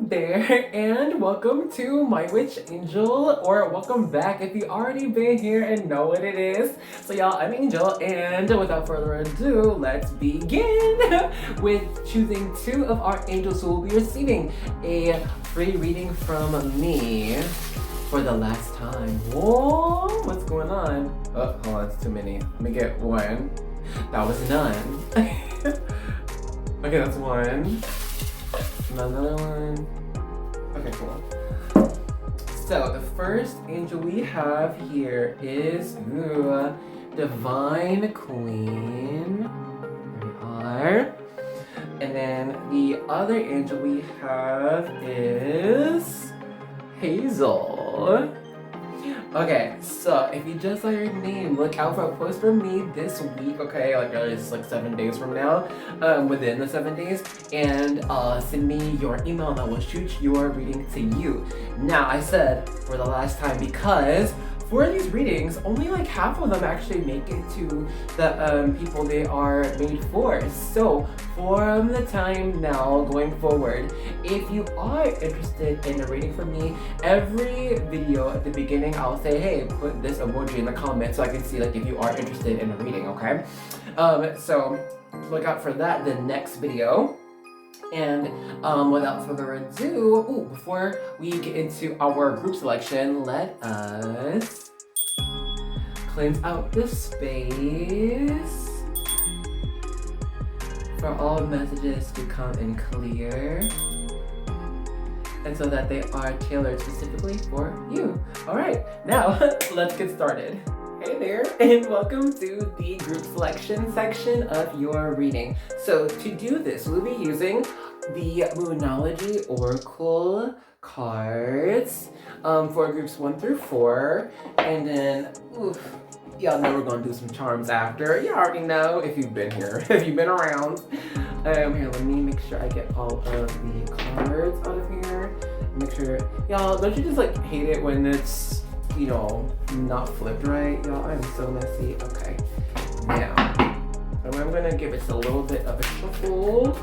there, and welcome to My Witch Angel, or welcome back if you already been here and know what it is. So y'all, I'm Angel, and without further ado, let's begin with choosing two of our angels who will be receiving a free reading from me for the last time. Whoa, what's going on? Oh, hold on, it's too many. Let me get one. That was none. Okay, that's one. Another one. Okay, cool. So the first angel we have here is Divine Queen. There we are. And then the other angel we have is Hazel. Okay, so if you just saw your name, look out for a post from me this week, okay? Like it's like 7 days from now, within the 7 days, and send me your email and I will shoot your reading to you. Now, I said for the last time because for these readings, only like half of them actually make it to the people they are made for. So from the time now going forward, if you are interested in a reading from me, every video at the beginning I'll say, hey, put this emoji in the comments so I can see like if you are interested in a reading, okay? So look out for that the next video. And without further ado, before we get into our group selection, let us cleanse out the space for all messages to come in clear, and so that they are tailored specifically for you. All right, now let's get started. Hey there, and welcome to the group selection section of your reading. So to do this, we'll be using the Moonology Oracle cards for groups 1 through 4, and then y'all know we're gonna do some charms after. You already know if you've been here, if you've been around. Here, let me make sure I get all of the cards out of here. Make sure, y'all, don't you just like hate it when it's, you know, not flipped right? Y'all, I'm so messy. Okay, now, I'm gonna give it a little bit of a shuffle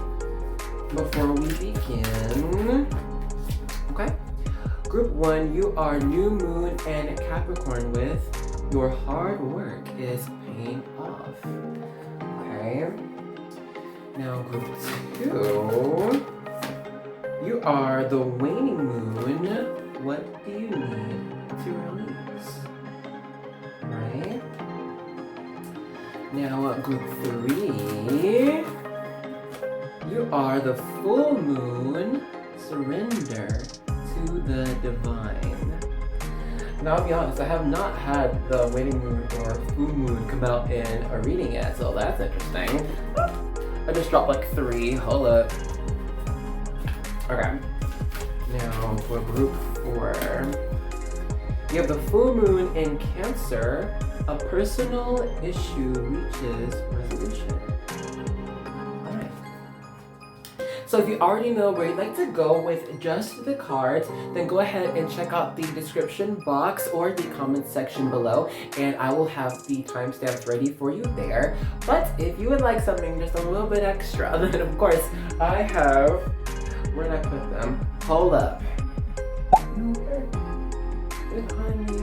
before we begin. Okay, group 1, you are New Moon and Capricorn with your hard work is paying off. Okay, now group 2, you are the waning moon. What do you need to release? Right? Now group 3, you are the full moon. Surrender to the divine. Now, I'll be honest, I have not had the waning moon or full moon come out in a reading yet, so that's interesting. I just dropped like 3. Hold up. Okay. Now for group 4, you have the full moon in Cancer. A personal issue reaches resolution. Alright. So if you already know where you'd like to go with just the cards, then go ahead and check out the description box or the comment section below, and I will have the timestamps ready for you there. But if you would like something just a little bit extra, then of course I have, where did I put them? Hold up. Behind me.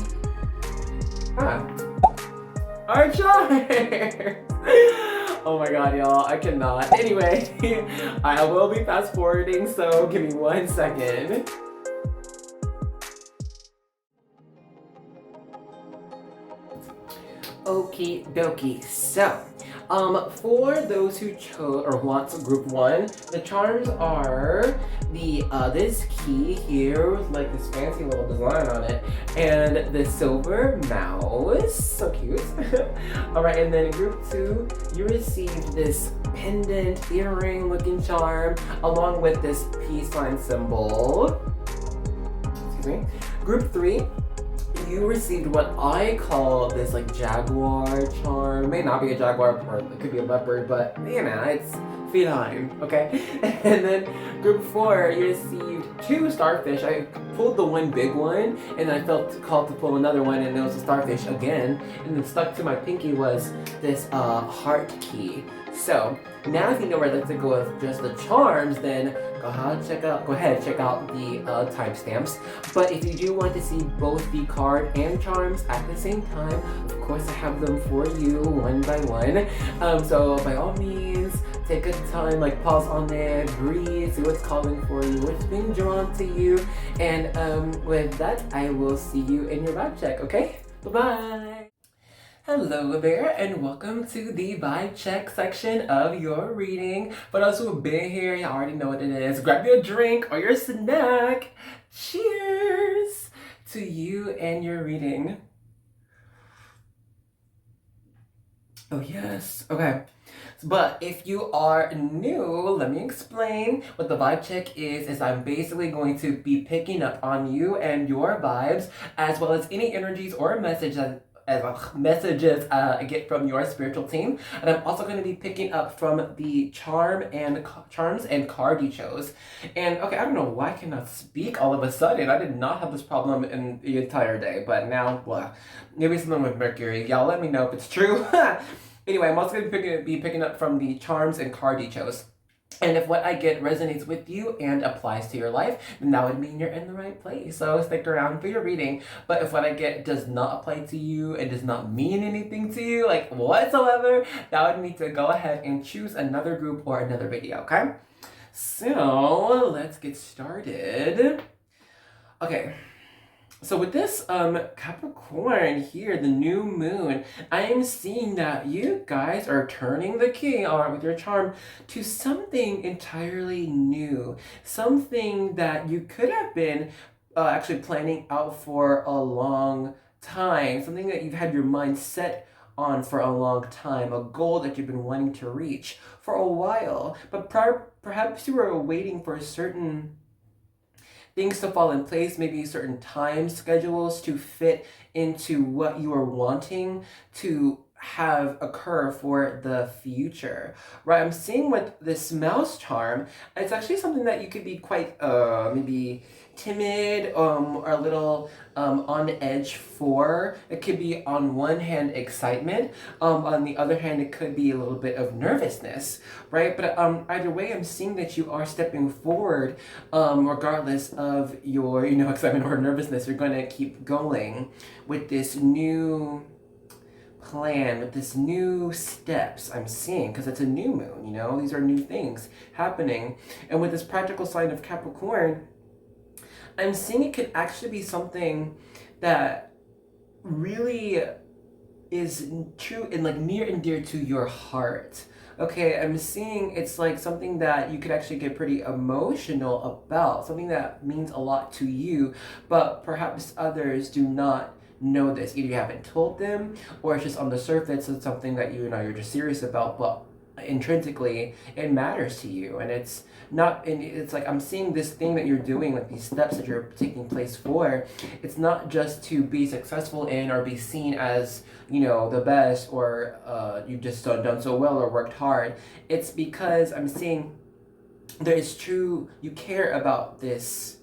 Our charms! Oh my god, y'all, I cannot. Anyway, I will be fast forwarding, so give me 1 second. Okie dokie. So, for those who chose or want group 1, the charms are the this key here with like this fancy little design on it, and the silver mouse, so cute. All right, and then group 2, you received this pendant earring looking charm along with this peace sign symbol. Excuse me. Group 3, you received what I call this like jaguar charm. It may not be a jaguar, or it could be a leopard, but you know, it's feline, okay? And then group 4, you received 2 starfish. I pulled the one big one, and I felt called to pull another one, and it was a starfish again. And then stuck to my pinky was this heart key. So now if you know where to go with just the charms, then go ahead check out the timestamps. But if you do want to see both the card and charms at the same time, of course I have them for you one by one. So by all means, take a time, like pause on it, breathe, see what's calling for you, what's being drawn to you, and with that, I will see you in your vibe check. Okay, bye bye. Hello there, and welcome to the vibe check section of your reading. For those who have been here, you already know what it is. Grab your drink or your snack. Cheers to you and your reading. Oh yes, okay. But if you are new, let me explain what the vibe check is I'm basically going to be picking up on you and your vibes, as well as any energies or messages I get from your spiritual team. And I'm also going to be picking up from the charms and card you chose. And okay, I don't know why I cannot speak all of a sudden. I did not have this problem in the entire day, but now, well, maybe something with Mercury. Y'all let me know if it's true. Anyway, I'm also going to be picking up from the charms and card you chose. And if what I get resonates with you and applies to your life, then that would mean you're in the right place. So stick around for your reading. But if what I get does not apply to you and does not mean anything to you, like whatsoever, that would mean to go ahead and choose another group or another video, okay? So let's get started. Okay. So with this Capricorn here, the new moon, I am seeing that you guys are turning the key on with your charm to something entirely new. Something that you could have been actually planning out for a long time. Something that you've had your mind set on for a long time. A goal that you've been wanting to reach for a while. But perhaps you were waiting for certain things to fall in place, maybe certain time schedules to fit into what you are wanting to have occur for the future, right? I'm seeing with this mouse charm, it's actually something that you could be quite maybe timid or a little on edge for. It could be on one hand excitement, on the other hand it could be a little bit of nervousness, right? But either way, I'm seeing that you are stepping forward, regardless of your excitement or nervousness. You're going to keep going with this new plan, with this new steps I'm seeing, because it's a new moon, these are new things happening. And with this practical sign of Capricorn, I'm seeing it could actually be something that really is true and like near and dear to your heart. Okay, I'm seeing it's like something that you could actually get pretty emotional about, something that means a lot to you, but perhaps others do not know this. Either you haven't told them, or it's just on the surface it's something that you're just serious about, but intrinsically it matters to you. And it's not, and it's like I'm seeing this thing that you're doing, like these steps that you're taking place for, it's not just to be successful in or be seen as the best, or you've just done so well or worked hard. It's because I'm seeing there is true, you care about this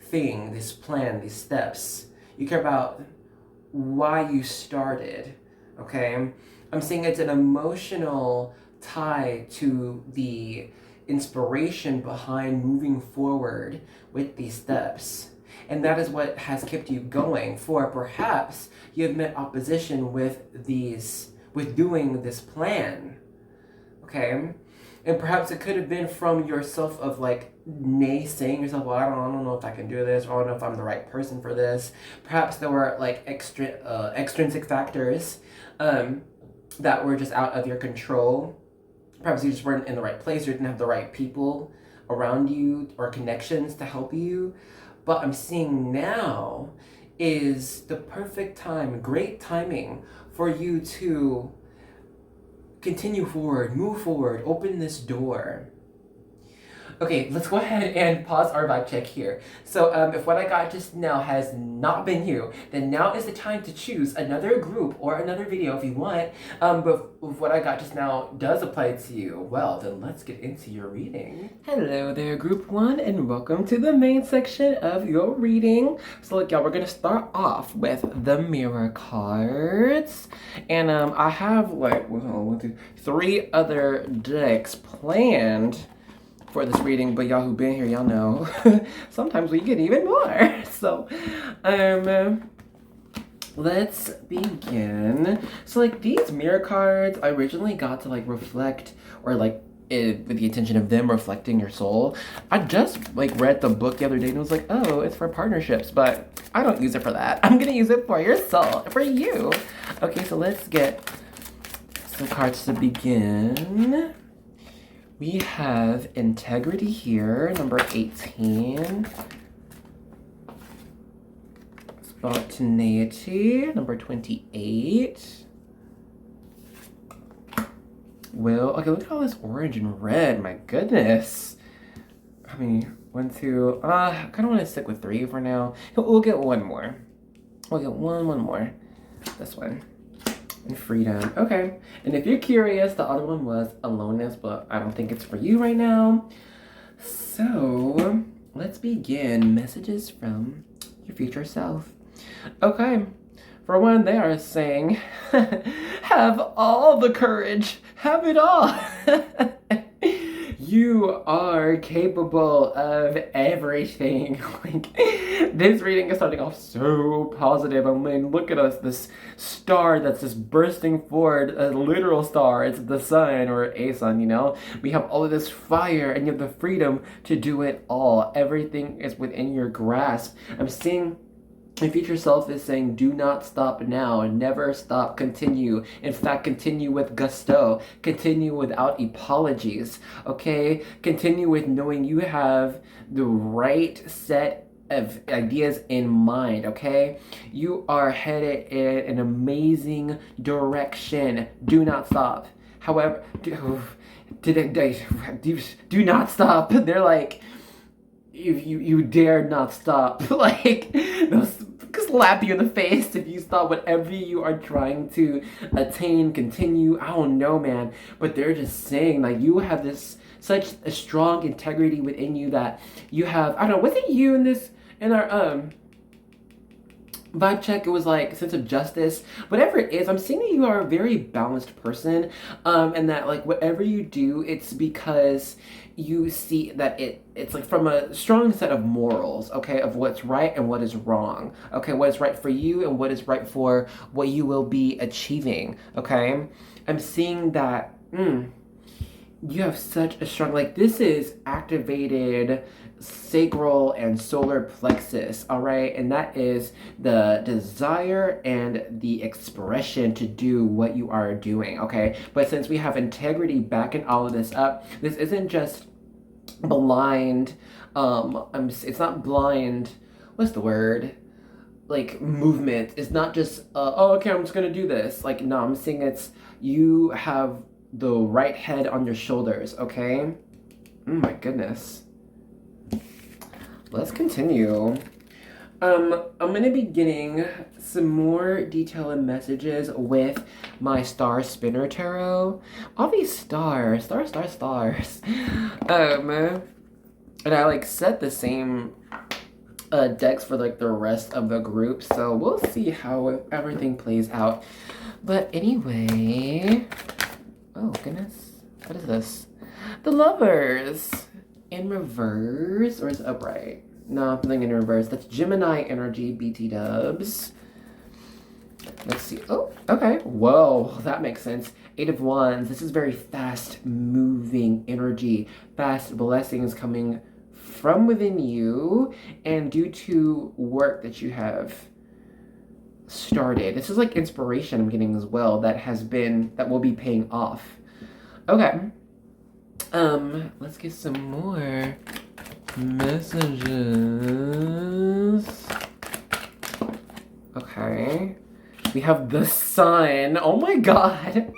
thing, this plan, these steps. You care about why you started, okay? I'm seeing it's an emotional tie to the inspiration behind moving forward with these steps. And that is what has kept you going. For perhaps you have met opposition with doing this plan, okay? And perhaps it could have been from yourself of like naysaying yourself, well, I don't know if I can do this, or I don't know if I'm the right person for this. Perhaps there were like extrinsic factors that were just out of your control. Perhaps you just weren't in the right place, or didn't have the right people around you or connections to help you. But I'm seeing now is the perfect time, great timing for you to continue forward, move forward, open this door. Okay, let's go ahead and pause our vibe check here. So if what I got just now has not been you, then now is the time to choose another group or another video if you want. But if what I got just now does apply to you, well, then let's get into your reading. Hello there, group one, and welcome to the main section of your reading. So look, y'all, we're gonna start off with the mirror cards. And I have like, one, two, three other decks planned for this reading, but y'all who been here, y'all know sometimes we get even more. So let's begin. So like these mirror cards I originally got to like reflect, or like with the intention of them reflecting your soul. I just like read the book the other day and was like, oh, it's for partnerships, but I don't use it for that. I'm gonna use it for your soul, for you. Okay, so let's get some cards to begin. We have integrity here, number 18. Spontaneity, number 28. Will, okay, look at all this orange and red, my goodness. I mean, 1, 2, I kind of want to stick with 3 for now. We'll get one more. We'll get one more. This one. And freedom. Okay. And if you're curious, the other one was aloneness, but I don't think it's for you right now. So let's begin. Messages from your future self. Okay. For one, they are saying, have all the courage. Have it all. You are capable of everything. Like, this reading is starting off so positive. I mean, look at us, this star that's just bursting forward, a literal star. It's the sun, or a sun, you know? We have all of this fire, and you have the freedom to do it all. Everything is within your grasp. I'm seeing my future self is saying, do not stop now, never stop, continue. In fact, continue with gusto, continue without apologies, okay? Continue with knowing you have the right set of ideas in mind, okay? You are headed in an amazing direction. Do not stop. However, do not stop. They're like, if you dare not stop, like, they'll slap you in the face if you stop whatever you are trying to attain, continue. I don't know, man, but they're just saying, like, you have this such a strong integrity within you that you have, I don't know, was it you in our vibe check? It was like sense of justice, whatever it is. I'm seeing that you are a very balanced person, and that like whatever you do, it's because you see that it's like from a strong set of morals, okay, of what's right and what is wrong, okay, what is right for you and what is right for what you will be achieving, okay? I'm seeing that you have such a strong, like, this is activated sacral and solar plexus, all right? And that is the desire and the expression to do what you are doing, okay? But since we have integrity backing all of this up, this isn't just blind, it's not blind, what's the word? Like, movement. It's not just, oh, okay, I'm just gonna do this. Like, no, I'm saying it's, you have the right head on your shoulders, okay? My goodness. Let's continue. I'm gonna be getting some more detailed messages with my Star Spinner Tarot. All these stars. And I like set the same decks for like the rest of the group, so we'll see how everything plays out. But anyway, oh goodness, what is this? The Lovers in reverse, or is it upright? No, something in reverse. That's Gemini energy, BT dubs. Let's see. Oh, okay. Whoa, that makes sense. 8 of Wands. This is very fast moving energy. Fast blessings coming from within you and due to work that you have started. This is like inspiration I'm getting as well that will be paying off. Okay. Let's get some more messages. Okay. We have the Sun. Oh my god.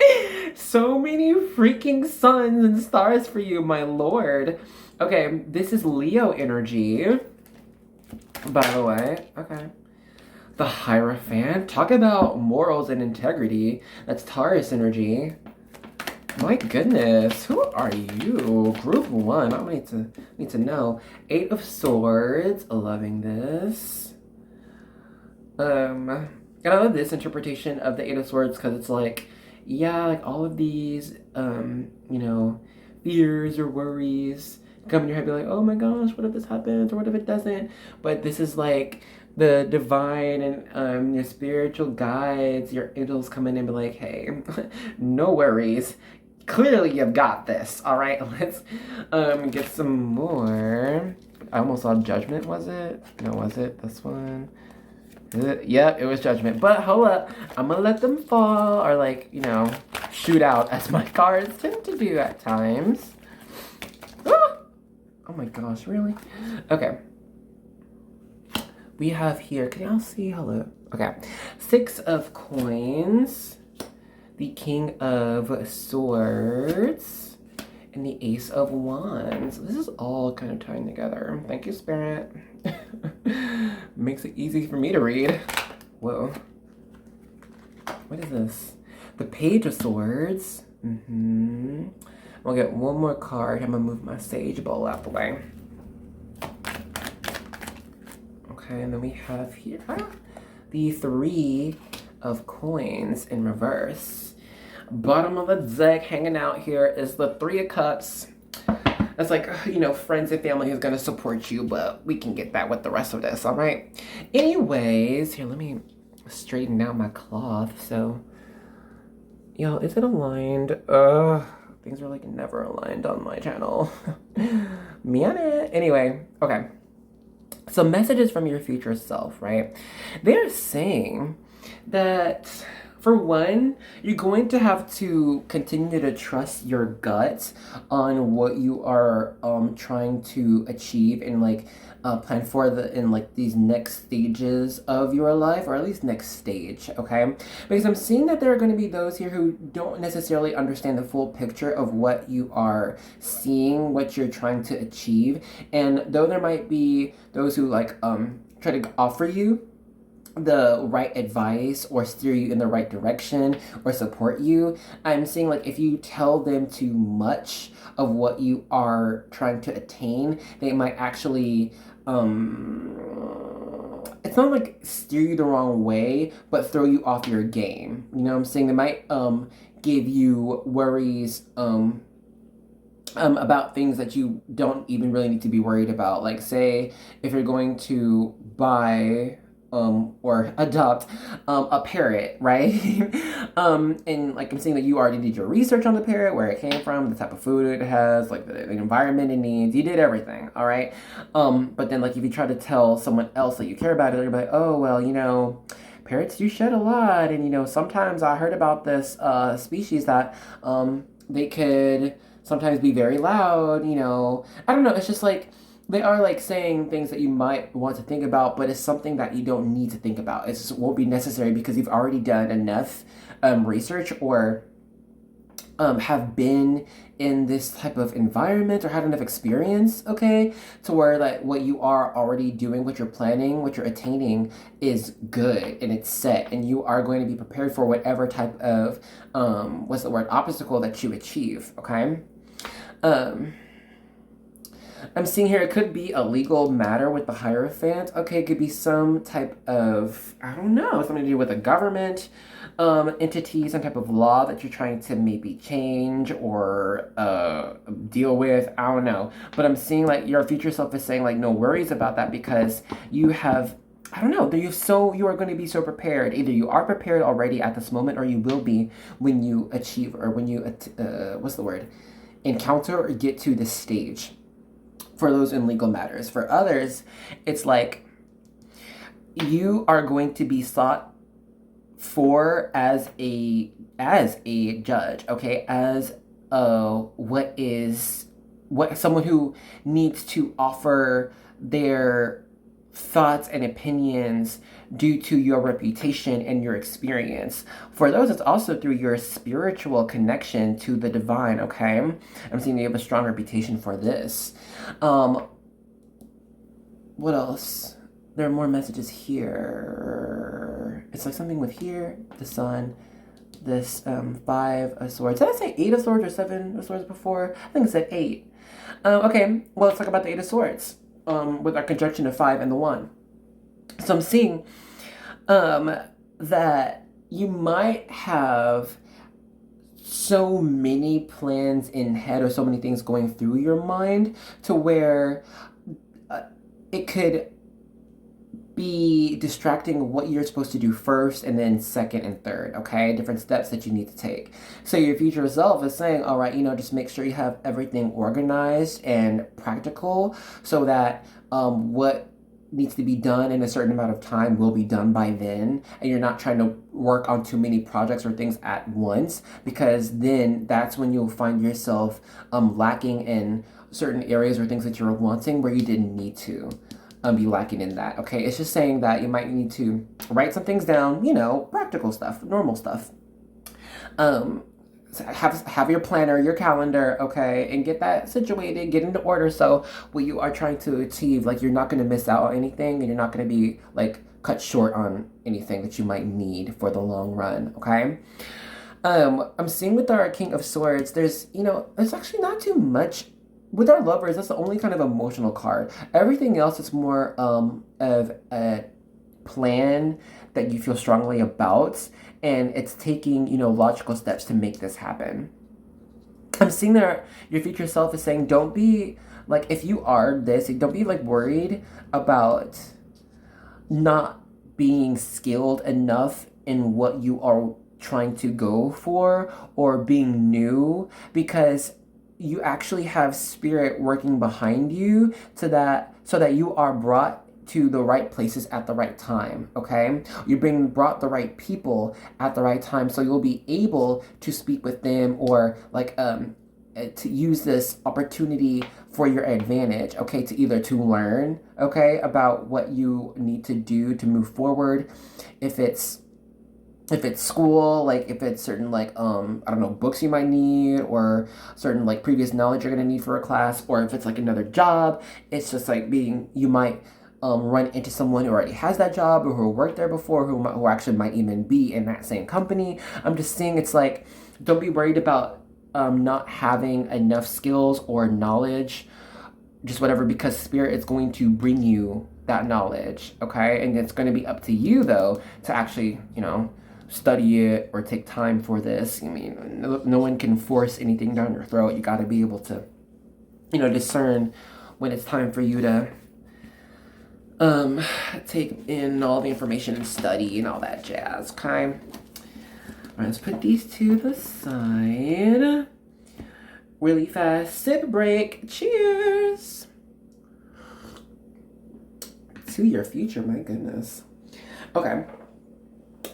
So many freaking suns and stars for you, my lord. Okay, this is Leo energy, by the way. Okay. The Hierophant. Talk about morals and integrity. That's Taurus energy. My goodness, who are you? Group 1. I need to know. 8 of Swords. Loving this. And I love this interpretation of the 8 of Swords because it's like, yeah, like all of these, you know, fears or worries come in your head, be like, oh my gosh, what if this happens or what if it doesn't? But this is like the divine and your spiritual guides, your angels come in and be like, hey, no worries. Clearly you've got this. All right, let's get some more. I almost saw Judgment, was it? No, was it this one? Yep, it was Judgment. But hold up, I'm gonna let them fall or like, you know, shoot out as my cards tend to do at times. Ah! Oh my gosh, really? Okay. We have here, can y'all see? Hello. Okay. 6 of Coins, the King of Swords, and the Ace of Wands. This is all kind of tying together. Thank you, Spirit. Makes it easy for me to read. Whoa. What is this? The Page of Swords. I'll get one more card. I'm gonna move my Sage Bowl out the way. Okay, and then we have here the 3 of Coins in reverse. Bottom of the deck hanging out here is the 3 of Cups. That's like, you know, friends and family who's gonna support you, but we can get that with the rest of this, all right? Anyways, here, let me straighten out my cloth. So, y'all, is it aligned? Things are like never aligned on my channel. Man it. Anyway, okay. So messages from your future self, right? They're saying that, for one, you're going to have to continue to trust your gut on what you are trying to achieve and like plan for in like these next stages of your life, or at least next stage, okay? Because I'm seeing that there are going to be those here who don't necessarily understand the full picture of what you are seeing, what you're trying to achieve. And though there might be those who like try to offer you the right advice or steer you in the right direction or support you, I'm seeing like if you tell them too much of what you are trying to attain, they might actually it's not like steer you the wrong way, but throw you off your game. You know what I'm saying? They might give you worries about things that you don't even really need to be worried about. Like, say if you're going to buy or adopt a parrot, right? And like I'm saying that you already did your research on the parrot, where it came from, the type of food it has, like the environment it needs. You did everything, all right? But then like if you try to tell someone else that you care about it, they're like, oh, well, you know, parrots do shed a lot. And, you know, sometimes I heard about this species that they could sometimes be very loud, you know. I don't know, it's just like, they are like saying things that you might want to think about, but it's something that you don't need to think about. It just won't be necessary because you've already done enough research or have been in this type of environment or had enough experience, okay, to where like what you are already doing, what you're planning, what you're attaining is good and it's set, and you are going to be prepared for whatever type of obstacle that you achieve, okay? I'm seeing here, it could be a legal matter with the Hierophant. Okay, it could be some type of, I don't know, something to do with a government entity, some type of law that you're trying to maybe change or deal with. I don't know. But I'm seeing like your future self is saying like no worries about that because you have, I don't know, you are going to be so prepared. Either you are prepared already at this moment, or you will be when you achieve, or when you, encounter or get to this stage. For those in legal matters. For others, it's like you are going to be sought for as a judge, okay, as someone who needs to offer their thoughts and opinions due to your reputation and your experience. For those, it's also through your spiritual connection to the divine, okay? I'm seeing you have a strong reputation for this. What else? There are more messages here. It's like something with here, the sun, this 5 of swords. Did I say 8 of swords or 7 of swords before? I think it said 8. Okay, well, let's talk about the 8 of swords with our conjunction of 5 and the 1. So I'm seeing that you might have so many plans in head or so many things going through your mind to where it could be distracting what you're supposed to do first and then second and third, okay? Different steps that you need to take. So your future self is saying, all right, just make sure you have everything organized and practical so that what needs to be done in a certain amount of time will be done by then, and you're not trying to work on too many projects or things at once, because then that's when you'll find yourself lacking in certain areas or things that you're wanting where you didn't need to be lacking in that, okay? It's just saying that you might need to write some things down, practical stuff, normal stuff. Have your planner, your calendar, okay, and get that situated, get into order, so what you are trying to achieve, like, you're not going to miss out on anything, and you're not going to be, like, cut short on anything that you might need for the long run, okay? I'm seeing with our King of Swords, there's actually not too much. With our lovers, that's the only kind of emotional card. Everything else is more of a plan that you feel strongly about, and it's taking, logical steps to make this happen. I'm seeing that your future self is saying, don't be, like, if you are this, don't be, like, worried about not being skilled enough in what you are trying to go for or being new, because you actually have spirit working behind you so that you are brought to the right places at the right time, okay? You're being brought the right people at the right time, so you'll be able to speak with them or to use this opportunity for your advantage, okay? To learn, okay, about what you need to do to move forward. If it's school, like if it's certain books you might need, or certain previous knowledge you're gonna need for a class, or if it's another job, it's just you might run into someone who already has that job or who worked there before, who actually might even be in that same company. I'm just saying it's don't be worried about not having enough skills or knowledge, just whatever, because spirit is going to bring you that knowledge, okay? And it's going to be up to you though to actually, study it or take time for this. I mean, no one can force anything down your throat. You got to be able to, discern when it's time for you to take in all the information and study and all that jazz, okay? All right, let's put these to the side. Really fast sip break. Cheers to your future, my goodness. Okay.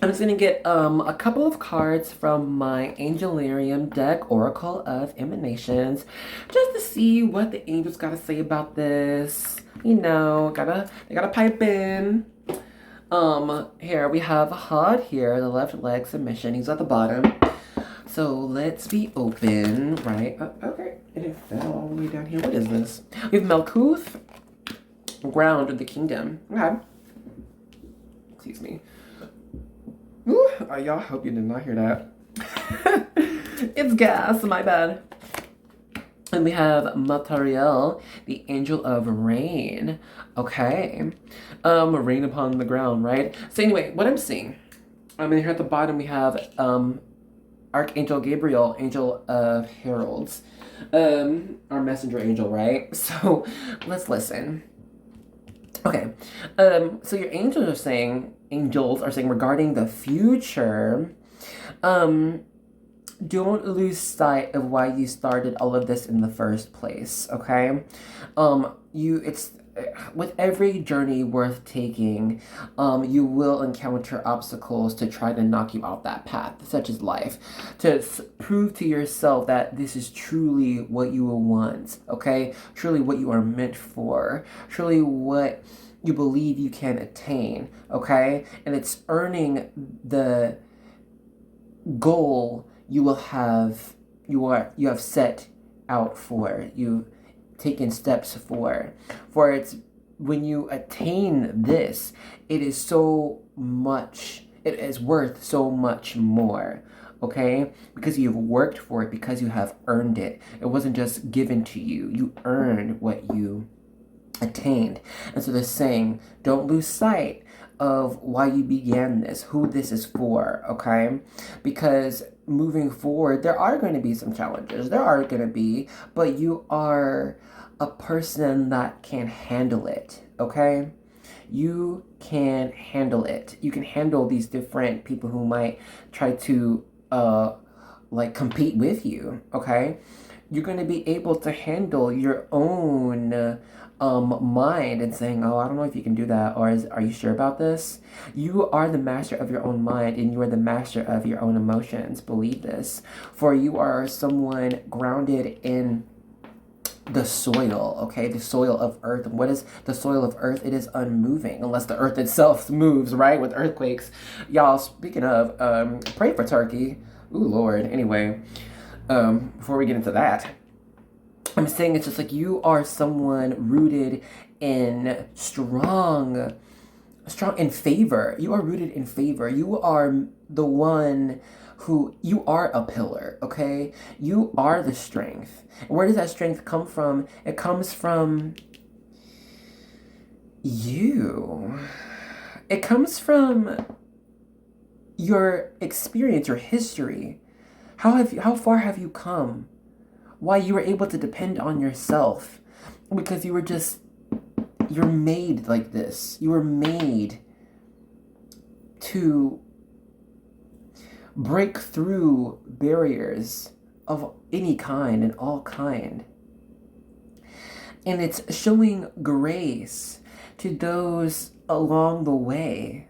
I'm just going to get a couple of cards from my Angelarium deck, Oracle of Emanations, just to see what the angels got to say about this. They gotta pipe in. Here we have Hod here, the left leg submission. He's at the bottom. So let's be open, right? Okay, and it fell all the way down here. What is this? We have Melkuth, ground of the kingdom. Okay. Excuse me. Ooh, y'all, hope you did not hear that. It's gas, my bad. And we have Matariel, the angel of rain. Okay. Rain upon the ground, right? So anyway, what I'm seeing, here at the bottom we have Archangel Gabriel, angel of heralds. Our messenger angel, right? So let's listen. Okay. So your angels are saying regarding the future, don't lose sight of why you started all of this in the first place, okay? with every journey worth taking, you will encounter obstacles to try to knock you off that path, such as life, to prove to yourself that this is truly what you will want, okay? Truly what you are meant for, truly what you believe you can attain, okay? And it's earning the goal you have set out for, you've taken steps for it's when you attain this, it is worth so much more, okay? Because you've worked for it, because you have earned it. It wasn't just given to you. You earned what you attained. And so they're saying, don't lose sight of why you began this, who this is for, okay? Because moving forward, there are going to be some challenges. But you are a person that can handle it, okay? You can handle it. You can handle these different people who might try to compete with you, okay? You're going to be able to handle your own mind and saying, oh, I don't know if you can do that, or are you sure about this? You are the master of your own mind, and you are the master of your own emotions. Believe this. For you are someone grounded in the soil, okay? The soil of earth. And what is the soil of earth? It is unmoving, unless the earth itself moves, right? With earthquakes. Y'all, speaking of, pray for Turkey. Ooh, Lord. Anyway, before we get into that, I'm saying it's just like you are someone rooted in strong in favor. You are rooted in favor. You are the one who, you are a pillar, okay? You are the strength. Where does that strength come from? It comes from you. It comes from your experience, your history. How far have you come? Why you were able to depend on yourself? Because you're made like this. You were made to break through barriers of any kind and all kind. And it's showing grace to those along the way.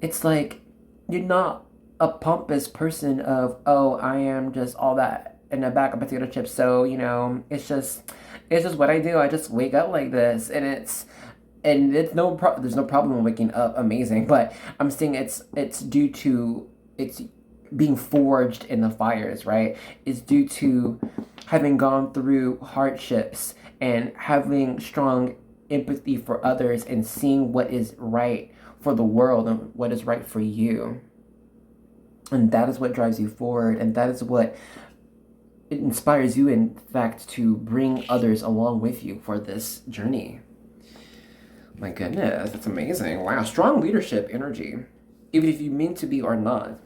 It's like you're not a pompous person of, oh, I am just all that in a bag of potato chips, so it's just what I do. I just wake up like this, and there's no problem waking up amazing, but I'm saying it's due to it's being forged in the fires, right? It's due to having gone through hardships and having strong empathy for others and seeing what is right for the world and what is right for you. And that is what drives you forward, and that is what it inspires you, in fact, to bring others along with you for this journey. My goodness, that's amazing. Wow, strong leadership energy. Even if you mean to be or not,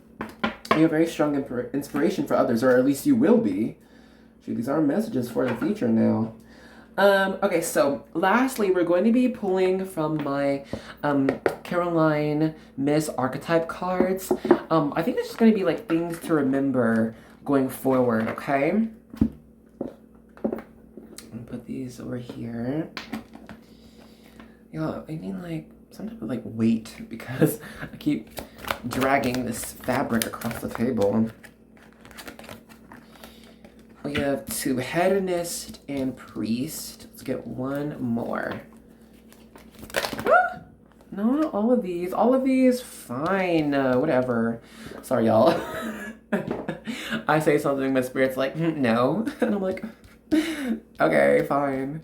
you have very strong inspiration for others, or at least you will be. Shoot, these are messages for the future now. Okay, so lastly, we're going to be pulling from my Caroline Miss Archetype cards. I think it's just going to be like things to remember going forward, okay? I'll put these over here. Yeah, I need like some type of like weight because I keep dragging this fabric across the table. We have two, hedonist and priest. Let's get one more. No, not all of these. All of these, fine. Whatever. Sorry, y'all. I say something, my spirit's like, no. And I'm like, okay, fine.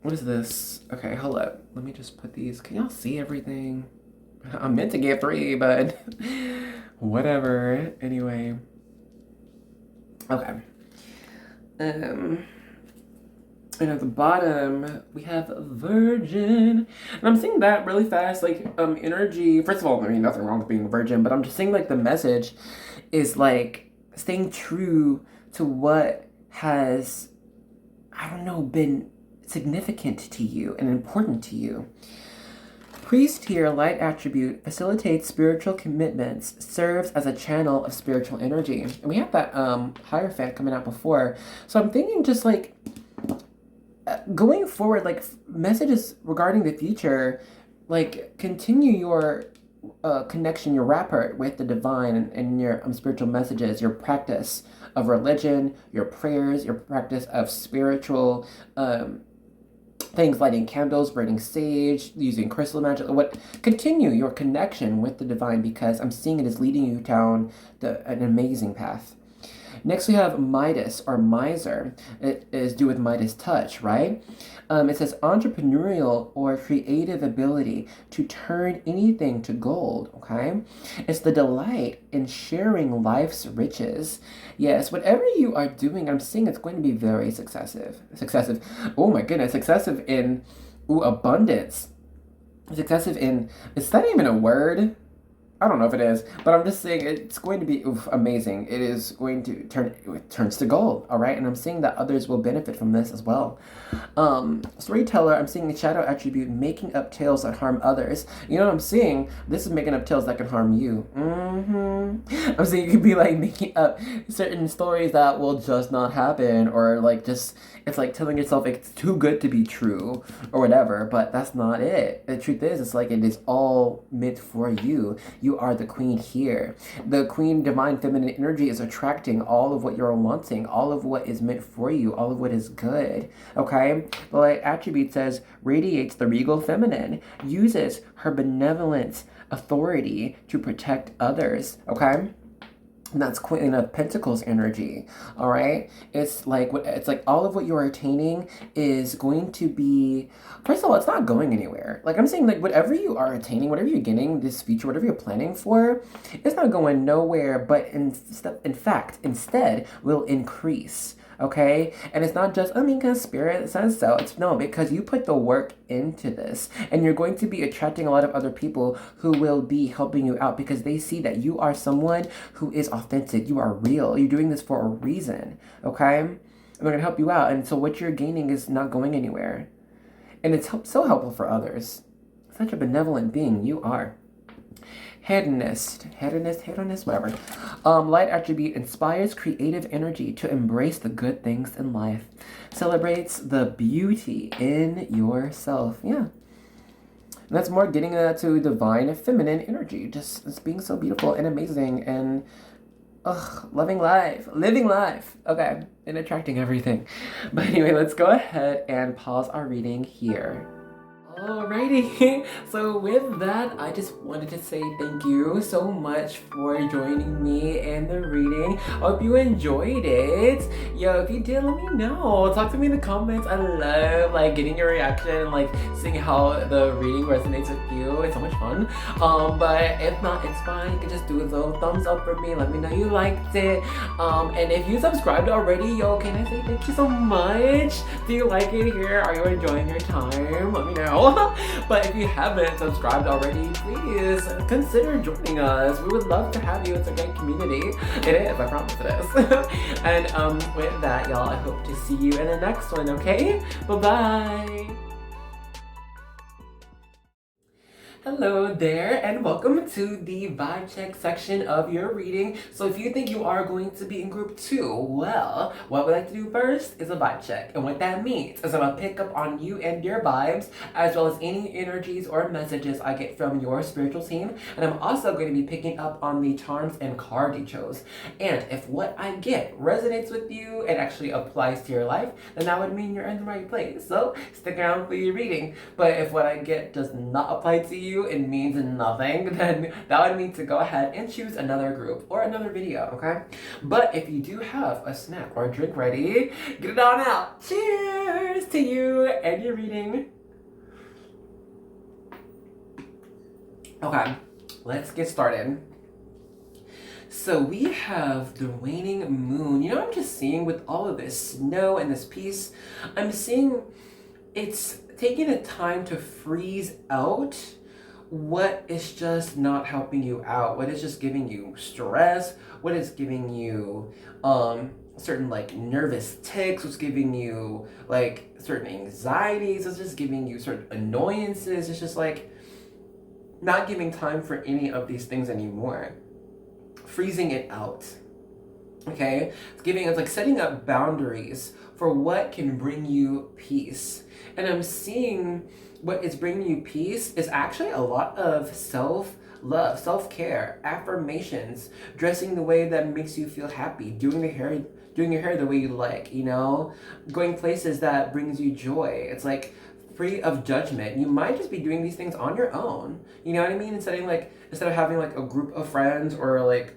What is this? Okay, hold up. Let me just put these. Can y'all see everything? I'm meant to get 3, but whatever. Anyway. Okay. And at the bottom, we have Virgin. And I'm seeing that really fast, like, energy. First of all, I mean, nothing wrong with being a virgin, but I'm just saying, like, the message is, like, staying true to what has, I don't know, been significant to you and important to you. Priest here, light attribute, facilitates spiritual commitments, serves as a channel of spiritual energy. And we have that Hierophant coming out before. So I'm thinking just like, going forward, like messages regarding the future, like continue your connection, your rapport with the divine and your spiritual messages, your practice of religion, your prayers, your practice of spiritual things, lighting candles, burning sage, using crystal magic. What continue your connection with the divine, because I'm seeing it is leading you down an amazing path. Next, we have Midas or miser. It is due with Midas touch, right? It says entrepreneurial or creative ability to turn anything to gold, okay? It's the delight in sharing life's riches. Yes, whatever you are doing, I'm seeing it's going to be very successive. Oh my goodness, successive in abundance. Successive in, is that even a word? I don't know if it is, but I'm just saying it's going to be amazing. It is going to it turns to gold, all right? And I'm seeing that others will benefit from this as well. Storyteller, I'm seeing the shadow attribute, making up tales that harm others. You know what I'm seeing? This is making up tales that can harm you. I'm seeing you could be like making up certain stories that will just not happen, or like just, it's like telling yourself it's too good to be true or whatever, but that's not it. The truth is, it's like it is all meant for you. You are the queen here. The queen divine feminine energy is attracting all of what you're wanting, all of what is meant for you, all of what is good, okay? The light attribute says, radiates the regal feminine, uses her benevolent authority to protect others, okay? And that's Queen of Pentacles energy, all right? It's like all of what you're attaining is going to be, first of all, it's not going anywhere. Like I'm saying, like whatever you are attaining, whatever you're getting this future, whatever you're planning for, it's not going nowhere, but in fact, instead will increase. Okay, and it's not just because spirit says so. It's no, because you put the work into this, and you're going to be attracting a lot of other people who will be helping you out because they see that you are someone who is authentic. You are real. You're doing this for a reason. Okay, and they're gonna help you out, and so what you're gaining is not going anywhere, and it's so helpful for others. Such a benevolent being you are. Hedonist, whatever. Light attribute inspires creative energy to embrace the good things in life. Celebrates the beauty in yourself. Yeah. And that's more getting to divine feminine energy. Just it's being so beautiful and amazing and living life. Okay. And attracting everything. But anyway, let's go ahead and pause our reading here. Alrighty, so with that, I just wanted to say thank you so much for joining me in the reading. Hope you enjoyed it. Yo, if you did, let me know. Talk to me in the comments. I love like getting your reaction and like seeing how the reading resonates with you. It's so much fun. But if not, it's fine. You can just do a little thumbs up for me. Let me know you liked it. And if you subscribed already, yo, can I say thank you so much? Do you like it here? Are you enjoying your time? Let me know. But if you haven't subscribed already, please consider joining us. We would love to have you. It's a great community. It is, I promise it is. And with that, y'all, I hope to see you in the next one, okay? Bye-bye. Hello there, and welcome to the vibe check section of your reading. So if you think you are going to be in group 2, well, what we like to do first is a vibe check. And what that means is I'm gonna pick up on you and your vibes, as well as any energies or messages I get from your spiritual team. And I'm also going to be picking up on the charms and card you chose. And if what I get resonates with you and actually applies to your life, then that would mean you're in the right place. So stick around for your reading. But if what I get does not apply to you, it means nothing, then that would mean to go ahead and choose another group or another video, okay? But if you do have a snack or a drink ready, get it on out. Cheers to you and your reading. Okay, let's get started. So we have the waning moon. You know what I'm just seeing with all of this snow and this peace? I'm seeing it's taking a time to freeze out what is just not helping you out, what is just giving you stress, what is giving you certain like nervous tics, what's giving you like certain anxieties, it's just giving you certain annoyances. It's just like not giving time for any of these things anymore, freezing it out. Okay, it's like setting up boundaries for what can bring you peace. And I'm seeing what is bringing you peace is actually a lot of self-love, self-care, affirmations, dressing the way that makes you feel happy, doing your hair the way you like, going places that brings you joy. It's like free of judgment. You might just be doing these things on your own. You know what I mean? Instead of having like a group of friends or like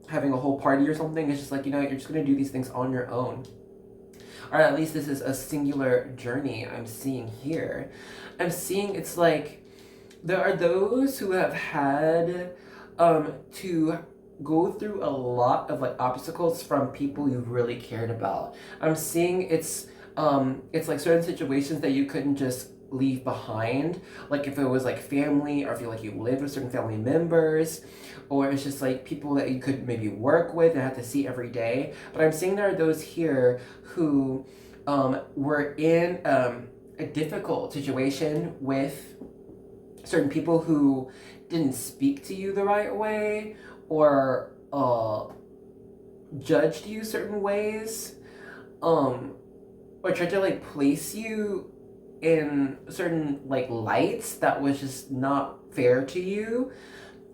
having a whole party or something, it's just like, you're just gonna do these things on your own. Or at least this is a singular journey I'm seeing here. I'm seeing it's like there are those who have had to go through a lot of like obstacles from people you've really cared about. I'm seeing it's like certain situations that you couldn't just leave behind, like if it was like family, or if you lived with certain family members, or it's just like people that you could maybe work with and have to see every day. But I'm seeing there are those here who were in a difficult situation with certain people who didn't speak to you the right way, or judged you certain ways, or tried to like place you in certain like lights that was just not fair to you.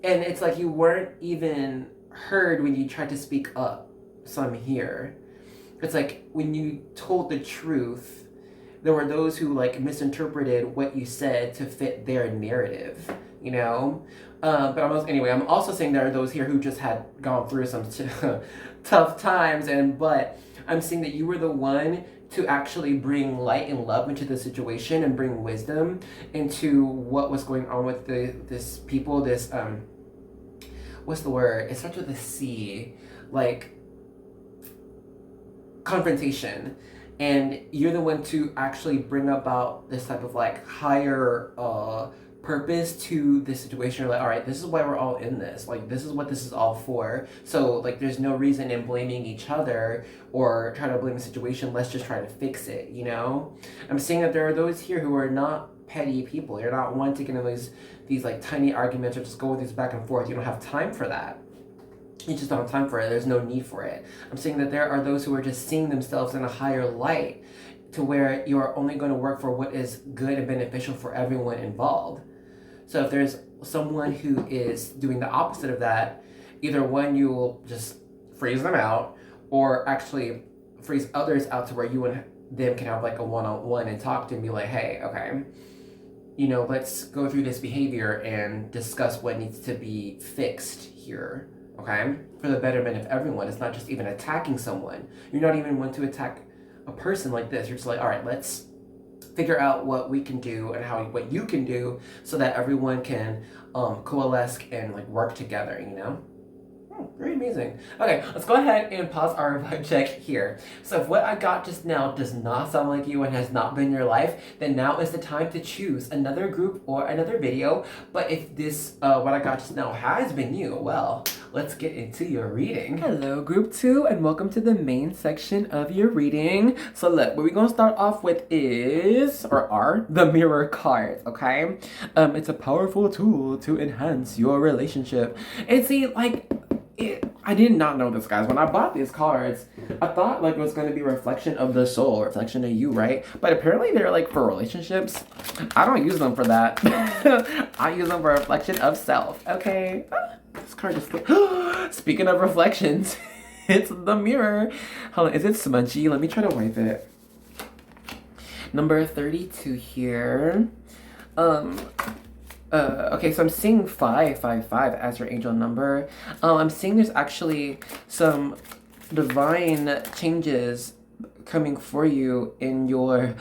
And it's like you weren't even heard when you tried to speak up. Some here, it's like when you told the truth, there were those who like misinterpreted what you said to fit their narrative, but I'm also saying there are those here who just had gone through some tough times, but I'm seeing that you were the one to actually bring light and love into the situation and bring wisdom into what was going on with this people. This what's the word? It starts with a C, like confrontation. And you're the one to actually bring about this type of like higher purpose to this situation. You're like, all right, this is why we're all in this. Like, this is what this is all for. So like, there's no reason in blaming each other or trying to blame the situation. Let's just try to fix it. I'm seeing that there are those here who are not petty people. You're not one to get in these like tiny arguments or just go with these back and forth. You don't have time for that. You just don't have time for it. There's no need for it. I'm saying that there are those who are just seeing themselves in a higher light, to where you are only going to work for what is good and beneficial for everyone involved. So if there's someone who is doing the opposite of that, either one, you will just freeze them out, or actually freeze others out to where you and them can have like a one-on-one and talk to and be like, hey, okay, let's go through this behavior and discuss what needs to be fixed here. Okay? For the betterment of everyone. It's not just even attacking someone. You're not even one to attack a person like this. You're just like, all right, let's figure out what we can do and what you can do so that everyone can coalesce and like work together, Very amazing. Okay, let's go ahead and pause our vibe check here. So if what I got just now does not sound like you and has not been your life, then now is the time to choose another group or another video. But if this, what I got just now has been you, well, let's get into your reading. Hello, group 2, and welcome to the main section of your reading. So look, what we're gonna start off with are the mirror cards, okay? It's a powerful tool to enhance your relationship. And see, like, I did not know this, guys. When I bought these cards, I thought like it was going to be a reflection of the soul, reflection of you, right? But apparently they're like for relationships. I don't use them for that. I use them for a reflection of self, okay? This card just speaking of reflections, it's the mirror. Hold on, is it smudgy? Let me try to wipe it. Number 32 here. Okay, so I'm seeing 555 as your angel number. I'm seeing there's actually some divine changes coming for you in your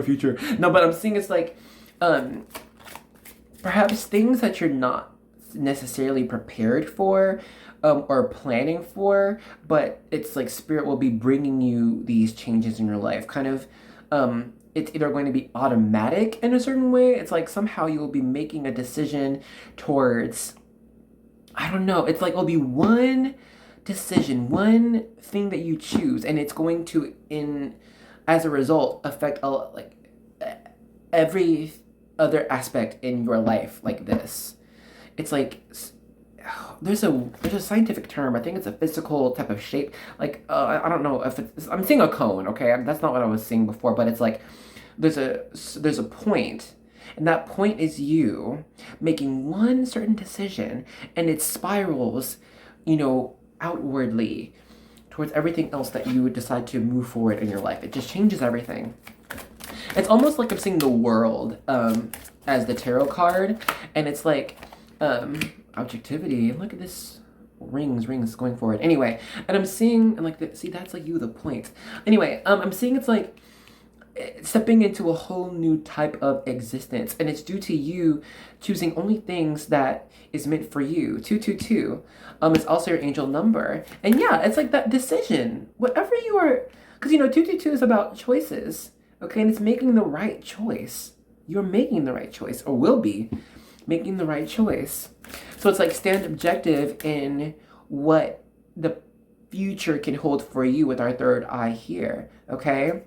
future. No, but I'm seeing it's like perhaps things that you're not necessarily prepared for or planning for, but it's like spirit will be bringing you these changes in your life. Kind of it's either going to be automatic in a certain way. It's like somehow you will be making a decision towards, I don't know, it's like it'll be one decision, one thing that you choose, and it's going to, as a result, affect like every other aspect in your life like this. It's like there's a scientific term. I think it's a physical type of shape. Like I don't know if it's. I'm seeing a cone. Okay, that's not what I was seeing before. But it's like there's a point, and that point is you making one certain decision, and it spirals, outwardly towards everything else that you would decide to move forward in your life. It just changes everything. It's almost like I'm seeing the world as the tarot card, and it's like objectivity. Look at this rings going forward. Anyway, and I'm seeing and like see that's like you the point. Anyway, I'm seeing it's like stepping into a whole new type of existence, and it's due to you choosing only things that is meant for you. 222 it's also your angel number, and yeah, it's like that decision, whatever you are, because 222 is about choices, okay, and it's making the right choice. You're making the right choice, or will be making the right choice. So it's like stand objective in what the future can hold for you with our third eye here, okay?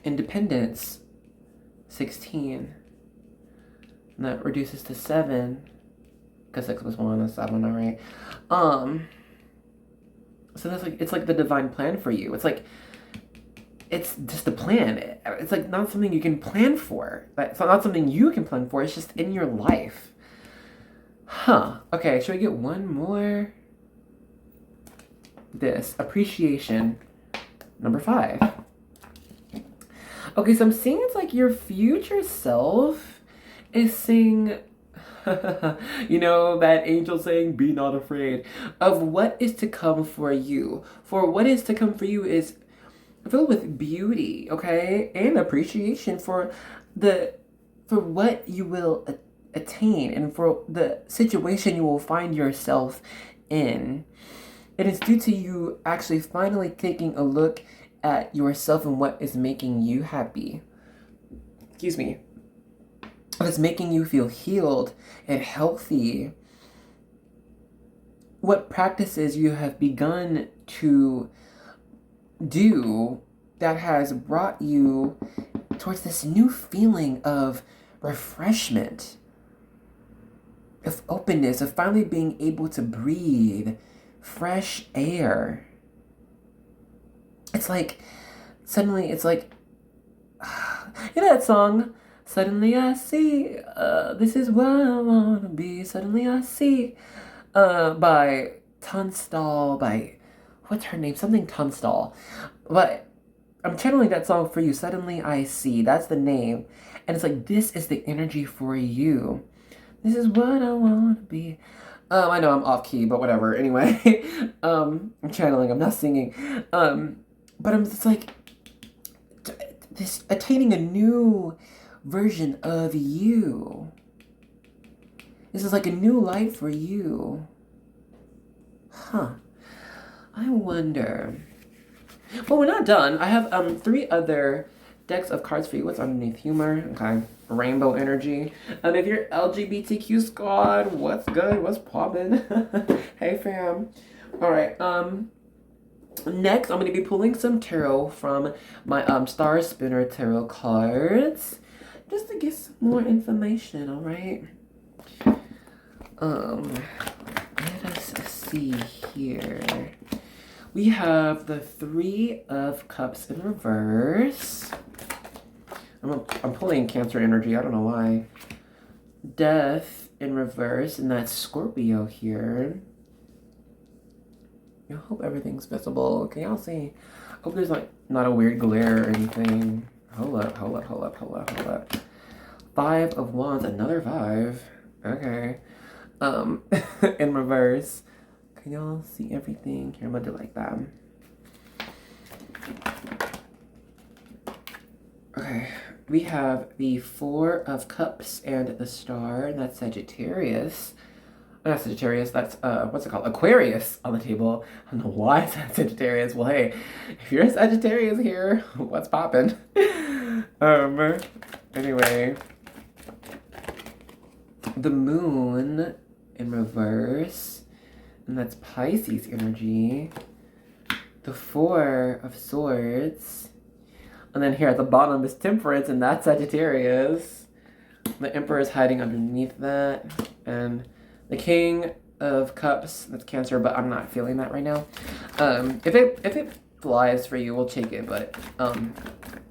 Independence, 16. And that reduces to 7, because 6 plus 1 is 7, all right? So that's like, it's like the divine plan for you. It's like, it's just a plan. It's like not something you can plan for. It's not something you can plan for. It's just in your life. Huh. Okay, should we get one more? This. Appreciation. Number 5. Okay, so I'm seeing it's like your future self is saying, that angel saying, be not afraid of what is to come for you. For what is to come for you is filled with beauty, okay, and appreciation for what you will attain and for the situation you will find yourself in. It is due to you actually finally taking a look at yourself and what is making you happy. Excuse me. What's making you feel healed and healthy. What practices you have begun to do that has brought you towards this new feeling of refreshment, of openness, of finally being able to breathe fresh air. It's like, suddenly it's like, that song, Suddenly I See, This Is What I Wanna Be, Suddenly I See, by Tunstall, by, what's her name? Something Tunstall. But I'm channeling that song for you. Suddenly I See. That's the name. And it's like, this is the energy for you. This is what I want to be. I know I'm off key, but whatever. Anyway, I'm channeling. I'm not singing. But I'm just like, this attaining a new version of you. This is like a new life for you. Huh. I wonder. Well, we're not done. I have 3 other decks of cards for you. What's underneath? Humor. Okay. Rainbow energy. If you're LGBTQ squad, what's good? What's poppin'? Hey fam. Alright, next I'm gonna be pulling some tarot from my Star Spinner tarot cards. Just to get some more information, alright? Let us see here. We have the 3 of Cups in reverse. I'm pulling Cancer energy. I don't know why. Death in reverse, and that's Scorpio here. I hope everything's visible. Can y'all see? I hope there's like not a weird glare or anything. Hold up. 5 of Wands, another 5. Okay. In reverse. Can y'all see everything? Here, I'm gonna do like that. Okay, we have the 4 of Cups and the Star, and that's Sagittarius. Not Sagittarius, that's, what's it called? Aquarius on the table. I don't know why it's Sagittarius. Well, hey, if you're a Sagittarius here, what's poppin'? Anyway. The Moon in reverse, and that's Pisces energy. The 4 of Swords. And then here at the bottom is Temperance, and that's Sagittarius. The Emperor is hiding underneath that. And the King of Cups, that's Cancer, but I'm not feeling that right now. If it flies for you, we'll take it. But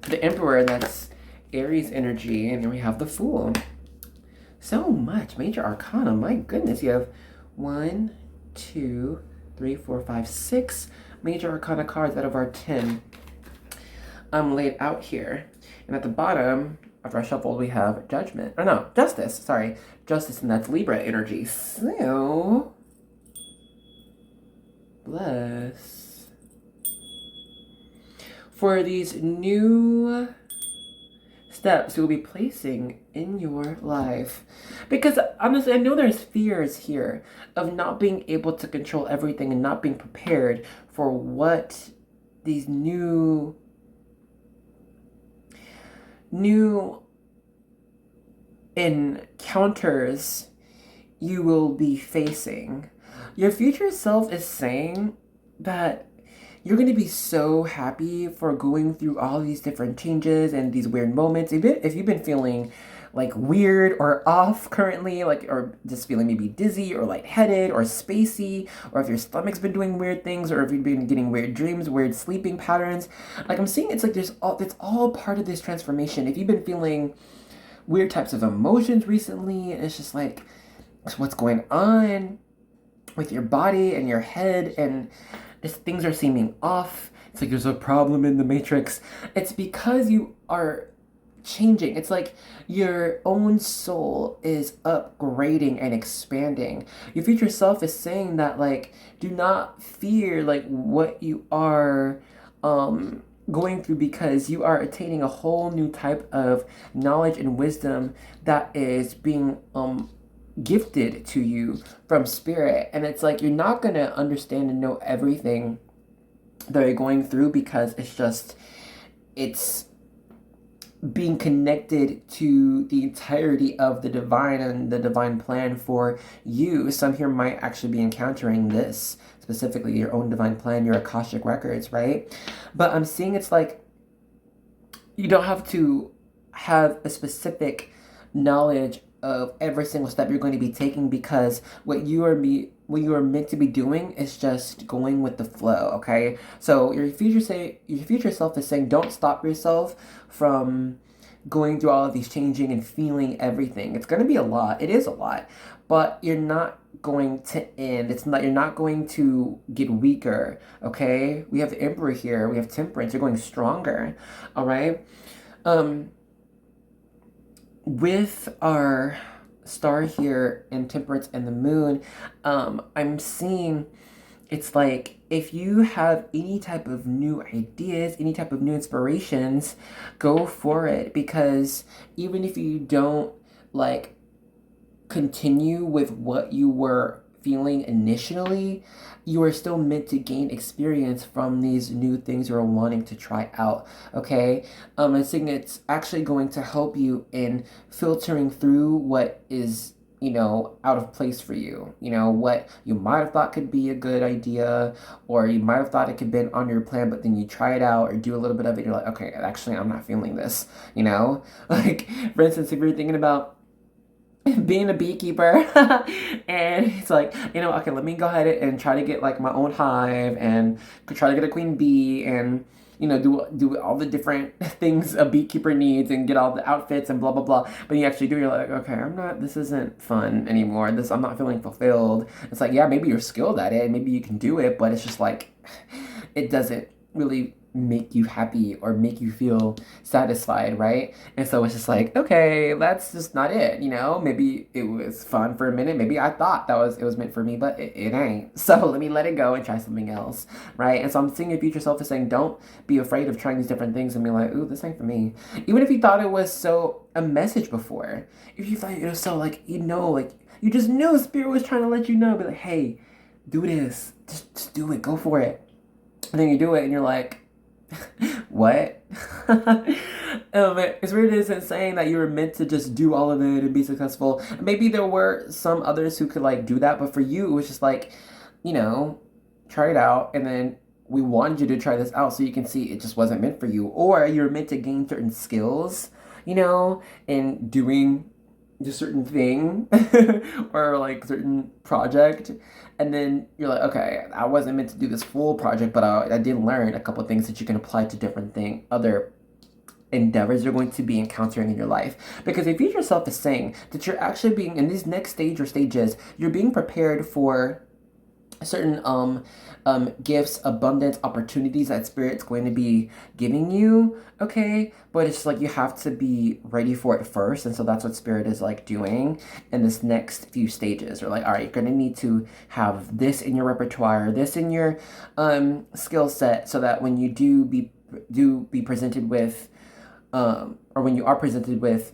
the Emperor, that's Aries energy. And then we have the Fool. So much. Major Arcana. My goodness. You have 1, 2, 3, 4, 5, 6 Major Arcana cards out of our 10 laid out here. And at the bottom, after I shuffled, we have Judgment. Oh no, Justice. Sorry. Justice, and that's Libra energy. So, bless. For these new steps you'll be placing in your life. Because honestly, I know there's fears here of not being able to control everything and not being prepared for what these new encounters you will be facing. Your future self is saying that you're going to be so happy for going through all these different changes and these weird moments. If you've been feeling like weird or off currently, like, or just feeling maybe dizzy or lightheaded or spacey, or if your stomach's been doing weird things, or if you've been getting weird dreams, weird sleeping patterns, like I'm seeing it's like it's all part of this transformation. If you've been feeling weird types of emotions recently, and it's just like, what's going on with your body and your head, and things are seeming off. It's like there's a problem in the matrix. It's because you are changing. It's like your own soul is upgrading and expanding. Your future self is saying that, like, do not fear like what you are going through, because you are attaining a whole new type of knowledge and wisdom that is being gifted to you from spirit. And it's like you're not going to understand and know everything that you're going through, because it's being connected to the entirety of the divine and the divine plan for you. Some here might actually be encountering this, specifically your own divine plan, your Akashic records, right? But I'm seeing it's like you don't have to have a specific knowledge of every single step you're going to be taking, because what you are meant to be doing is just going with the flow. Okay, so your future self is saying, don't stop yourself from going through all of these changing and feeling everything. It's going to be a lot. It is a lot, but you're not going to end. You're not going to get weaker. Okay, we have the Emperor here. We have Temperance. You're going stronger. All right. With our star here in Temperance and the Moon, I'm seeing it's like if you have any type of new ideas, any type of new inspirations, go for it. Because even if you don't like continue with what you were feeling initially, you are still meant to gain experience from these new things you're wanting to try out. Okay, I think it's actually going to help you in filtering through what is, out of place for you. What you might have thought could be a good idea, or you might have thought it could be on your plan, but then you try it out or do a little bit of it, you're like, okay, actually I'm not feeling this. Like, for instance, if you're thinking about being a beekeeper and it's like, okay, let me go ahead and try to get like my own hive and try to get a queen bee and do all the different things a beekeeper needs and get all the outfits and blah blah blah. But you actually do, you're like, okay, this isn't fun anymore. I'm not feeling fulfilled. It's like, yeah, maybe you're skilled at it, maybe you can do it, but it's just like it doesn't really make you happy or make you feel satisfied, right? And so it's just like, okay, that's just not it. Maybe it was fun for a minute, maybe I thought it was meant for me, but it ain't. So let me let it go and try something else, right? And so I'm seeing your future self is saying, don't be afraid of trying these different things and be like, ooh, this ain't for me. Even if you thought it was so a message before, if you thought it was so like, like you just knew spirit was trying to let you know, be like, hey, do this, just do it, go for it. And then you do it and you're like, what? It's weird, isn't saying that you were meant to just do all of it and be successful. Maybe there were some others who could like do that, but for you it was just like, try it out, and then we wanted you to try this out so you can see it just wasn't meant for you, or you're meant to gain certain skills, in doing do certain thing or like certain project, and then you're like, okay, I wasn't meant to do this full project, but I did learn a couple things that you can apply to different other endeavors you're going to be encountering in your life. Because if you yourself is saying that you're actually being in this next stage or stages, you're being prepared for certain gifts, abundance, opportunities that spirit's going to be giving you, okay? But it's like you have to be ready for it first, and so that's what spirit is like doing in this next few stages. Or like, all right, you're gonna need to have this in your repertoire, this in your skill set, so that when you do be presented with or when you are presented with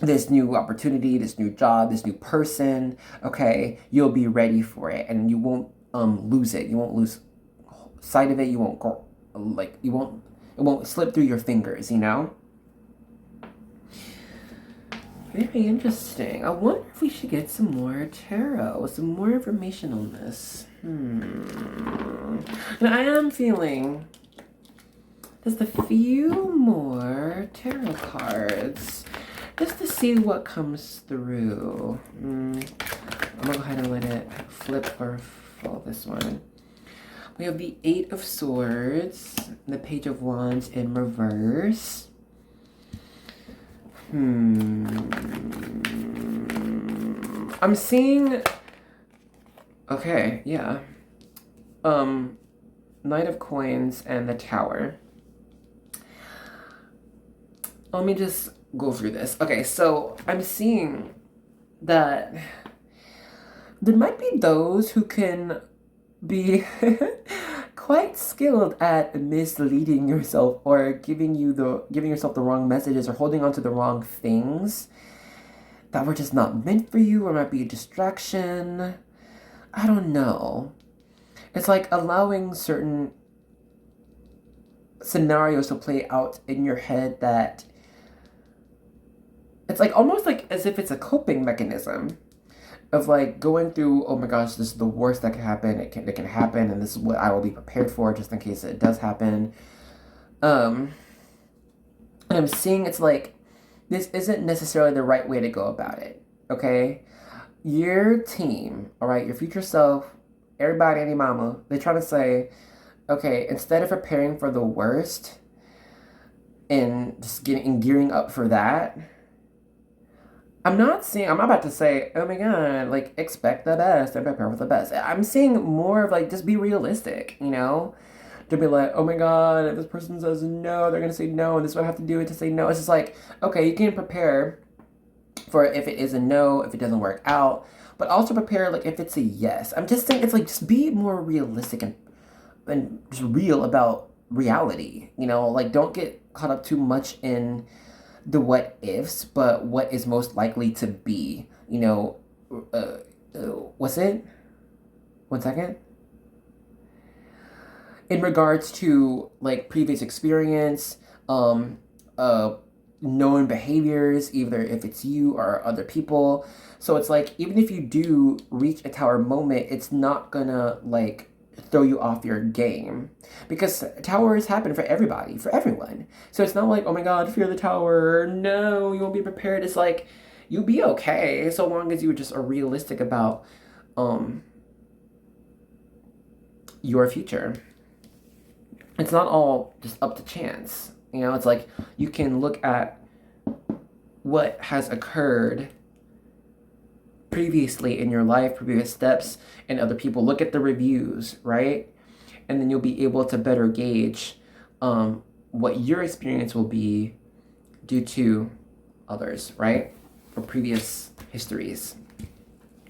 this new opportunity, this new job, this new person, okay, you'll be ready for it, and you won't lose it. You won't lose sight of it. You won't go, like, it won't slip through your fingers, you know? Very interesting. I wonder if we should get some more tarot, some more information on this. And I am feeling just a few more tarot cards, just to see what comes through. I'm gonna go ahead and let it flip or fall this one. We have the Eight of Swords, the Page of Wands in reverse. I'm seeing, okay, yeah. Knight of Coins and the Tower. Let me just go through this. Okay, so I'm seeing that there might be those who can be quite skilled at misleading yourself or giving yourself the wrong messages or holding on to the wrong things that were just not meant for you, or might be a distraction. I don't know. It's like allowing certain scenarios to play out in your head that it's like almost like as if it's a coping mechanism of like going through, oh my gosh, this is the worst that can happen. It can happen, and this is what I will be prepared for just in case it does happen. And I'm seeing it's like this isn't necessarily the right way to go about it. Okay, your team, all right, your future self, everybody, any mama, they're trying to say, okay, instead of preparing for the worst and just gearing up for that. I'm not about to say, oh my god, like, expect the best and prepare for the best. I'm seeing more of, like, just be realistic, you know? To be like, oh my god, if this person says no, they're gonna say no, and this is what I have to do to say no. It's just like, okay, you can prepare for if it is a no, if it doesn't work out, but also prepare, like, if it's a yes. I'm just saying, it's like, just be more realistic and just real about reality, you know? Like, don't get caught up too much in the what ifs, but what is most likely to be, you know. What's it? 1 second. In regards to like previous experience, known behaviors, either if it's you or other people. So it's like, even if you do reach a tower moment, it's not gonna like throw you off your game, because towers happen for everybody, for everyone. So it's not like, oh my god, fear the tower, no, you won't be prepared. It's like, you'll be okay so long as you just are realistic about your future. It's not all just up to chance, you know. It's like you can look at what has occurred previously in your life, previous steps, and other people. Look at the reviews, right? And then you'll be able to better gauge what your experience will be due to others, right? Or previous histories,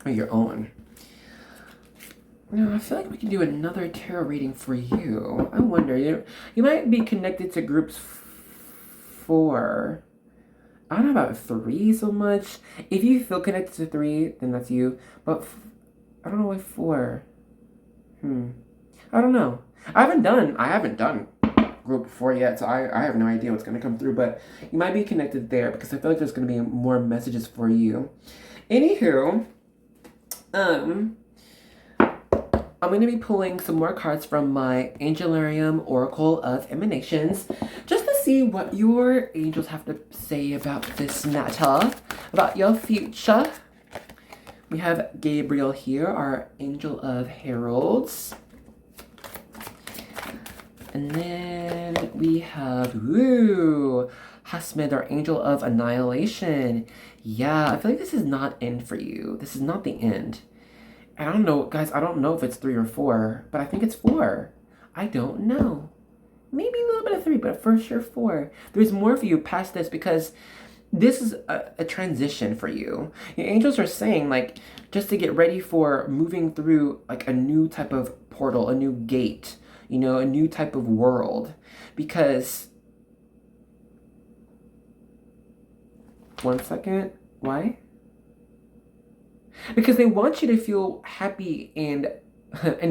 or your own. I feel like we can do another tarot reading for you. I wonder, you might be connected to groups 4. I don't know about 3 so much. If you feel connected to 3, then that's you. But I don't know why 4. I don't know. I haven't done group 4 yet, so I have no idea what's gonna come through. But you might be connected there, because I feel like there's gonna be more messages for you. Anywho, I'm going to be pulling some more cards from my Angelarium Oracle of Emanations, just to see what your angels have to say about this matter, about your future. We have Gabriel here, our angel of heralds. And then we have, Hasmed, our angel of annihilation. Yeah, I feel like this is not end for you. This is not the end. I don't know, guys, I don't know if it's 3 or 4, but I think it's 4. I don't know. Maybe a little bit of 3, but for sure 4. There's more for you past this because this is a transition for you. Your angels are saying, like, just to get ready for moving through, like, a new type of portal, a new gate, you know, a new type of world. Because, one second, why? Because they want you to feel happy and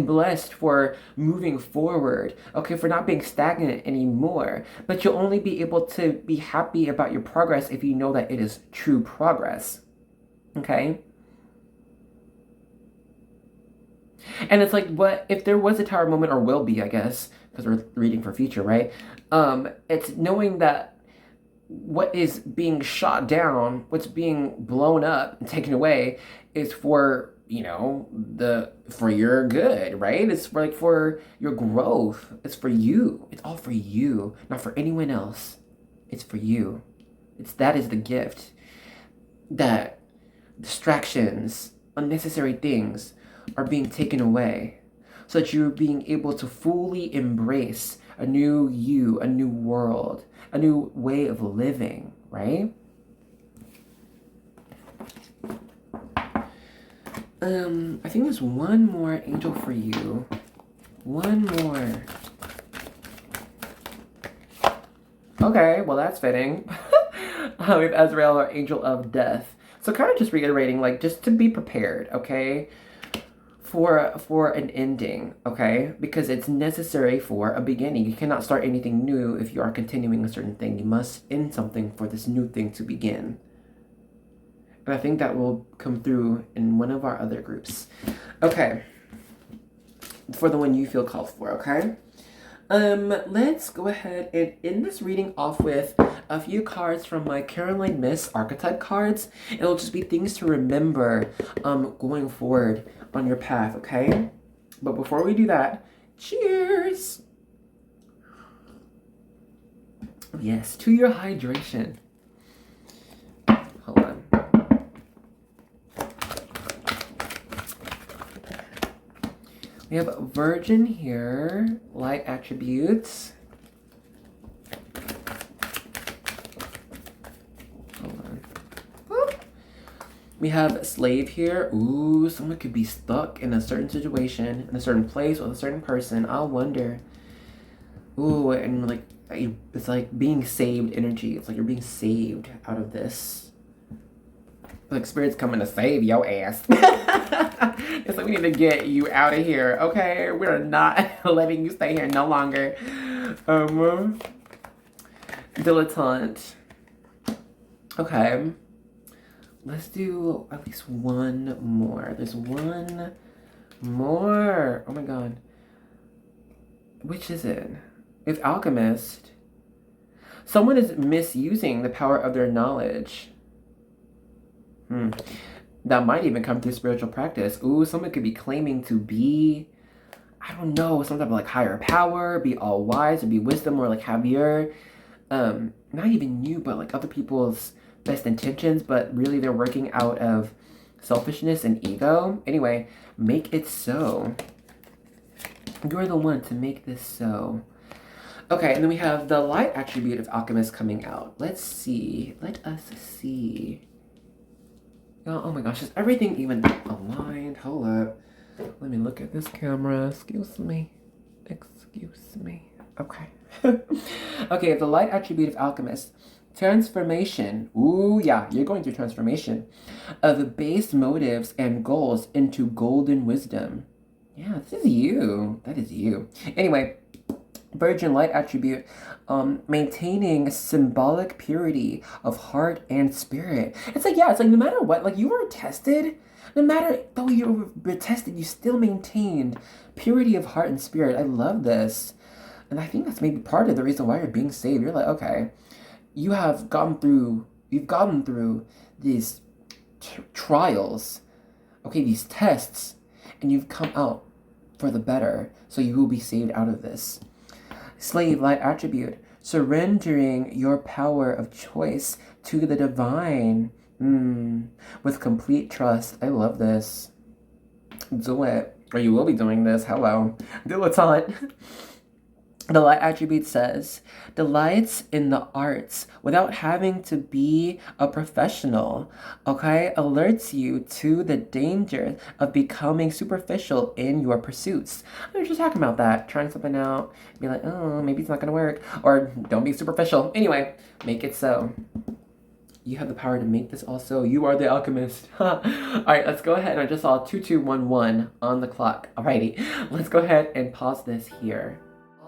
blessed for moving forward, okay, for not being stagnant anymore. But you'll only be able to be happy about your progress if you know that it is true progress, okay? And it's like, what if there was a tower moment, or will be, I guess, because we're reading for future, right? It's knowing that what is being shot down, what's being blown up and taken away is for, you know, for your good, right? It's for, like, for your growth. It's for you. It's all for you, not for anyone else. It's for you. That is the gift. That distractions, unnecessary things are being taken away so that you're being able to fully embrace a new you, a new world, a new way of living, right? I think there's one more angel for you. One more. Okay, well, that's fitting. We have Azrael, our angel of death. So kind of just reiterating, like, just to be prepared, okay? For an ending, okay? Because it's necessary for a beginning. You cannot start anything new if you are continuing a certain thing. You must end something for this new thing to begin. And I think that will come through in one of our other groups. Okay. For the one you feel called for, okay? Let's go ahead and end this reading off with a few cards from my Caroline Miss archetype cards. It'll just be things to remember going forward on your path, okay? But before we do that, cheers! Yes, to your hydration. Hold on. We have Virgin here, light attributes. Hold on. Whoop. We have Slave here. Ooh, someone could be stuck in a certain situation, in a certain place with a certain person. I wonder. Ooh, and like, it's like being saved energy. It's like you're being saved out of this. Like, Spirit's coming to save your ass. It's like, we need to get you out of here, okay? We're not letting you stay here no longer. Dilettante. Okay. Let's do at least one more. There's one more. Oh my god. Which is it? If Alchemist. Someone is misusing the power of their knowledge. That might even come through spiritual practice. Ooh, someone could be claiming to be, I don't know, some type of like higher power, be all wise, or be wisdom, or like have your, not even you, but like other people's best intentions, but really they're working out of selfishness and ego. Anyway, make it so. You're the one to make this so. Okay, and then we have the light attribute of Alchemist coming out. Let's see. Let us see. Oh my gosh, is everything even aligned? Hold up. Let me look at this camera. Excuse me. Excuse me. Okay. Okay, the light attribute of Alchemist. Transformation. Ooh, yeah, you're going through transformation of base motives and goals into golden wisdom. Yeah, this is you. That is you. Anyway, Virgin light attribute, maintaining symbolic purity of heart and spirit. It's like, yeah, it's like no matter what, like you were tested, no matter though you were tested, you still maintained purity of heart and spirit. I love this. And I think that's maybe part of the reason why you're being saved. You're like, okay, you've gone through these trials, okay, these tests, and you've come out for the better. So you will be saved out of this. Slave light attribute, surrendering your power of choice to the divine with complete trust. I love this. Do it. Or you will be doing this. Hello. Dilettante. The light attribute says, delights in the arts without having to be a professional, okay? Alerts you to the danger of becoming superficial in your pursuits. I was just talking about that, trying something out, be like, oh, maybe it's not gonna work, or don't be superficial. Anyway, make it so. You have the power to make this also. You are the alchemist. All right, let's go ahead. I just saw 2211 on the clock. Alrighty, let's go ahead and pause this here.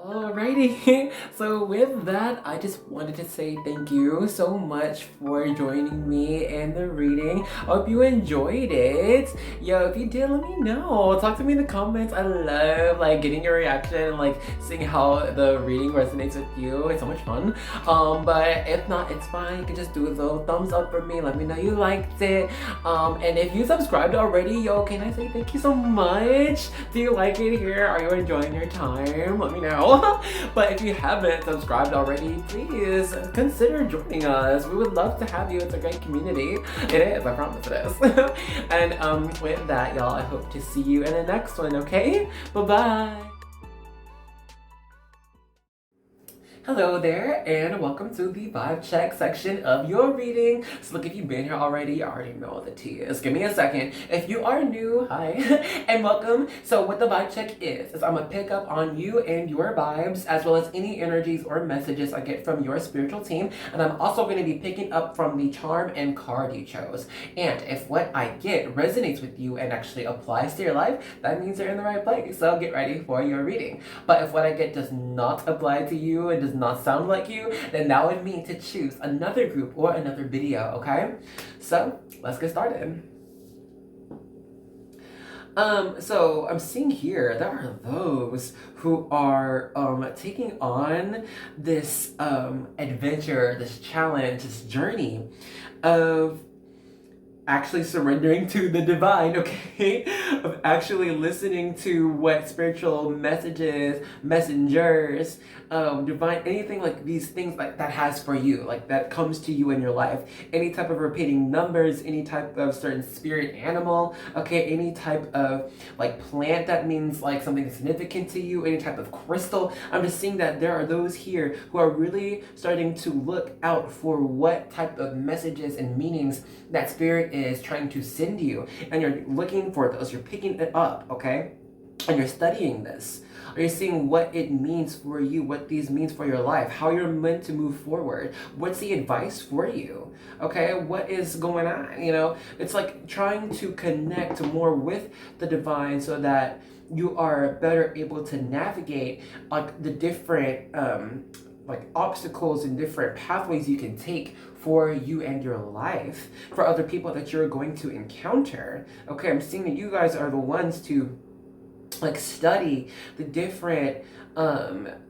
Alrighty, so with that, I just wanted to say thank you so much for joining me in the reading. I hope you enjoyed it. Yo, if you did, let me know. Talk to me in the comments. I love like getting your reaction and like seeing how the reading resonates with you. It's so much fun. But if not, it's fine. You can just do a little thumbs up for me. Let me know you liked it. And if you subscribed already, yo, can I say thank you so much? Do you like it here? Are you enjoying your time? Let me know. But if you haven't subscribed already, please consider joining us. We would love to have you. It's a great community. It is, I promise it is. And with that, y'all, I hope to see you in the next one, okay? Bye-bye. Hello there, and welcome to the vibe check section of your reading. So look, if you've been here already, you already know what the tea is. Give me a second. If you are new, hi, and welcome. So what the vibe check is I'm gonna pick up on you and your vibes, as well as any energies or messages I get from your spiritual team. And I'm also gonna be picking up from the charm and card you chose. And if what I get resonates with you and actually applies to your life, that means you're in the right place. So get ready for your reading. But if what I get does not apply to you and does not sound like you, then that would mean to choose another group or another video, okay? So let's get started. So I'm seeing here there are those who are taking on this adventure, this challenge, this journey of actually surrendering to the divine, okay? Of actually listening to what spiritual messages, messengers, divine, anything like these things like that has for you, like that comes to you in your life. Any type of repeating numbers, any type of certain spirit animal, okay? Any type of like plant that means like something significant to you, any type of crystal. I'm just seeing that there are those here who are really starting to look out for what type of messages and meanings that spirit is trying to send you, and you're looking for those, you're picking it up, okay, and you're studying this. Are you seeing what it means for you, what these means for your life, how you're meant to move forward, what's the advice for you, okay, what is going on, you know? It's like trying to connect more with the divine so that you are better able to navigate like the different like obstacles and different pathways you can take for you and your life, for other people that you're going to encounter. Okay, I'm seeing that you guys are the ones to like study the different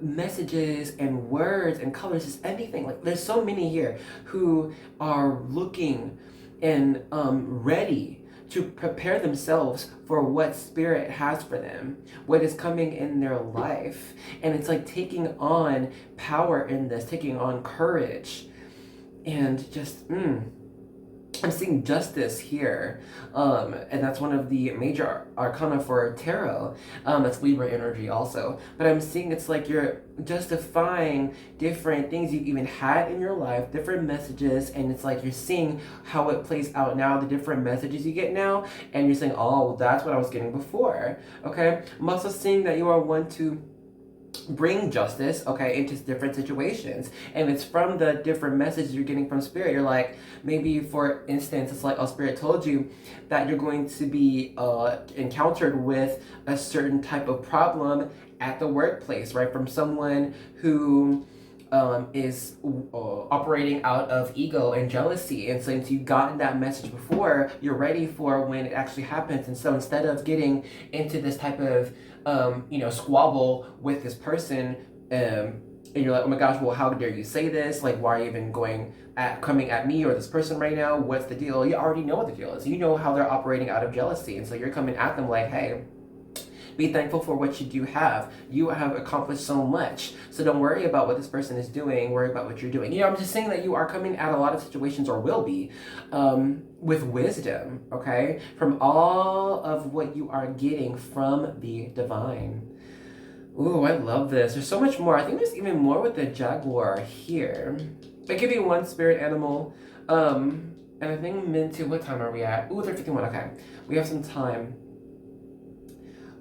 messages and words and colors, just anything. Like there's so many here who are looking and ready to prepare themselves for what spirit has for them, what is coming in their life. And it's like taking on power in this, taking on courage, and just I'm seeing justice here, and that's one of the major arcana for tarot. That's Libra energy also. But I'm seeing it's like you're justifying different things you've even had in your life, different messages, and it's like you're seeing how it plays out now, the different messages you get now, and you're saying, oh, well, that's what I was getting before, okay? I'm also seeing that you are one to bring justice, okay, into different situations, and it's from the different messages you're getting from spirit. You're like, maybe for instance, it's like, oh, spirit told you that you're going to be encountered with a certain type of problem at the workplace, right, from someone who is operating out of ego and jealousy. And since you've gotten that message before, you're ready for when it actually happens. And so instead of getting into this type of squabble with this person, and you're like, oh my gosh, well, how dare you say this? Like, why are you even coming at me or this person right now? What's the deal? You already know what the deal is. You know how they're operating out of jealousy. And so you're coming at them like, hey, be thankful for what you do have. You have accomplished so much. So don't worry about what this person is doing. Worry about what you're doing. I'm just saying that you are coming at a lot of situations, or will be, with wisdom, okay? From all of what you are getting from the divine. Ooh, I love this. There's so much more. I think there's even more with the jaguar here. It could be one spirit animal. And I think Mintu, what time are we at? Ooh, 3:51. Okay. We have some time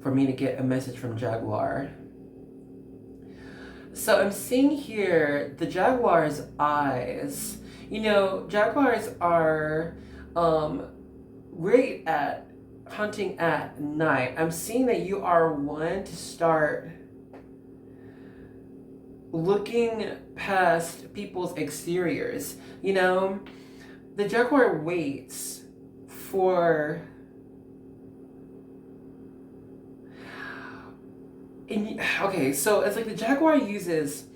for me to get a message from Jaguar. So I'm seeing here the jaguar's eyes. Jaguars are great at hunting at night. I'm seeing that you are one to start looking past people's exteriors. The jaguar waits for... Okay, so it's like the jaguar uses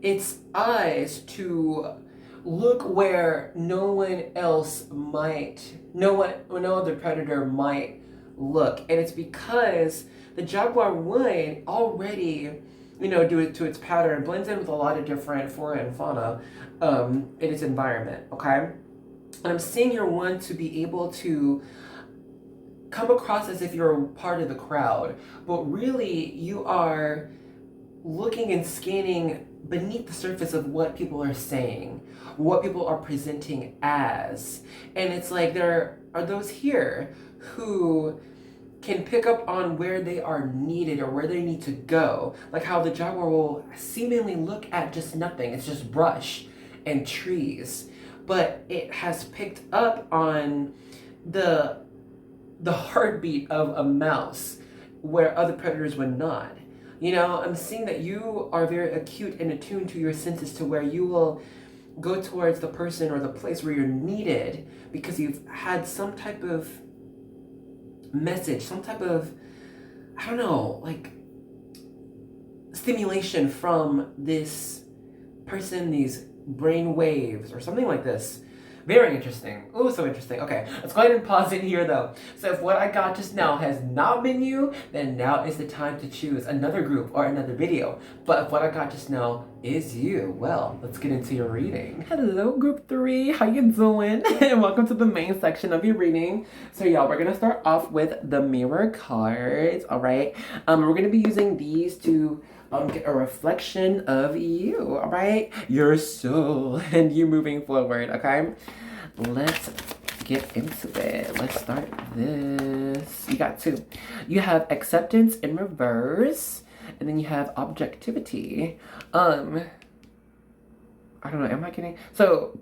its eyes to look where no other predator might look. And it's because the jaguar would already, do it to its pattern, blends in with a lot of different flora and fauna in its environment, okay? And I'm seeing here one to be able to come across as if you're part of the crowd, but really you are looking and scanning beneath the surface of what people are saying, what people are presenting as. And it's like there are those here who can pick up on where they are needed or where they need to go. Like how the jaguar will seemingly look at just nothing. It's just brush and trees. But it has picked up on the heartbeat of a mouse where other predators would not. I'm seeing that you are very acute and attuned to your senses to where you will go towards the person or the place where you're needed because you've had some type of message, some type of, I don't know, like stimulation from this person, these brain waves or something like this. Very interesting. Oh, so interesting. Okay, let's go ahead and pause it here though. So if what I got just now has not been you, then now is the time to choose another group or another video. But if what I got just now is you, well, let's get into your reading. Hello, group 3. How you doing? And welcome to the main section of your reading. So y'all, we're gonna start off with the mirror cards, all right? We're gonna be using these to get a reflection of you, all right? Your soul and you moving forward, okay? Let's get into it. Let's start this. You got 2. You have acceptance in reverse, and then you have objectivity. I don't know, am I getting... So,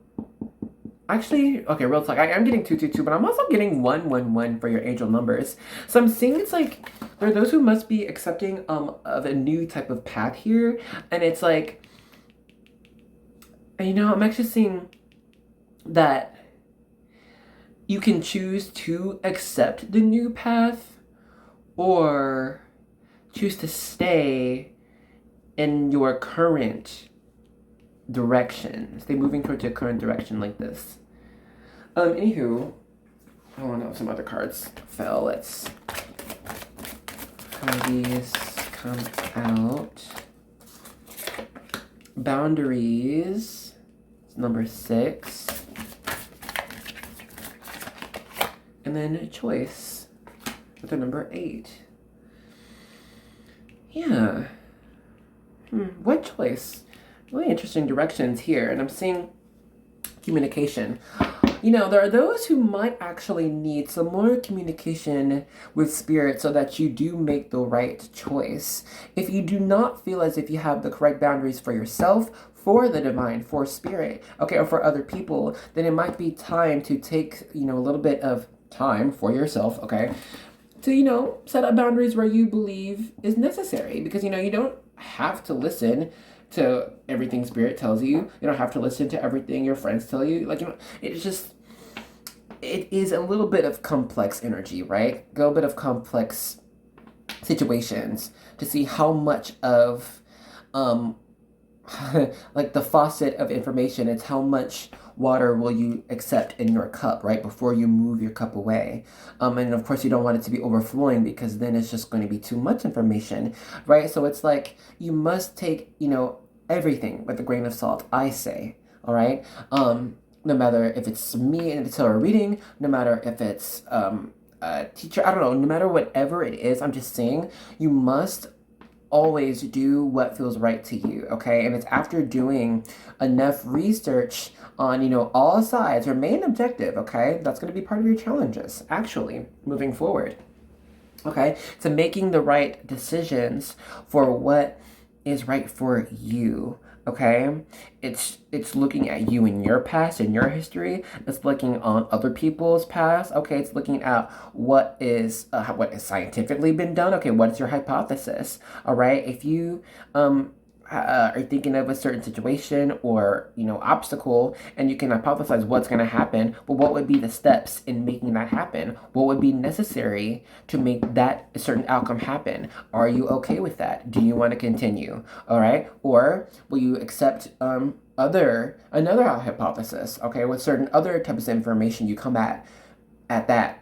actually, okay, real talk. I am getting 2, 2, 2, but I'm also getting 1, 1, 1 for your angel numbers. So I'm seeing it's like there are those who must be accepting of a new type of path here, and it's like, and I'm actually seeing that you can choose to accept the new path or choose to stay in your current direction. Stay moving towards your current direction like this. Anywho, I don't know if some other cards fell. Let's how these come out. Boundaries, number 6. And then choice with the number 8. Yeah. What choice? Really interesting directions here. And I'm seeing communication. There are those who might actually need some more communication with spirit so that you do make the right choice. If you do not feel as if you have the correct boundaries for yourself, for the divine, for spirit, okay, or for other people, then it might be time to take, a little bit of time for yourself, okay, to, set up boundaries where you believe is necessary. Because, you don't have to listen to everything spirit tells you. You don't have to listen to everything your friends tell you. Like, it's just, it is a little bit of complex energy, right? A little bit of complex situations to see how much of like the faucet of information. It's how much water will you accept in your cup, right? Before you move your cup away. And of course you don't want it to be overflowing, because then it's just going to be too much information, right? So it's like, you must take, everything with a grain of salt, I say, all right? No matter if it's me and it's a reading, no matter if it's a teacher, I don't know, no matter whatever it is, I'm just saying, you must always do what feels right to you, okay? And it's after doing enough research on, all sides, remain objective, okay? That's going to be part of your challenges, actually, moving forward, okay? So making the right decisions for what is right for you, okay? It's looking at you and your past and your history. It's looking on other people's past, okay? It's looking at what is scientifically been done, okay? What is your hypothesis, all right? If you are thinking of a certain situation or obstacle, and you can hypothesize what's going to happen, but what would be the steps in making that happen? What would be necessary to make that certain outcome happen? Are you okay with that? Do you want to continue? All right, or will you accept another hypothesis, okay, with certain other types of information you come at that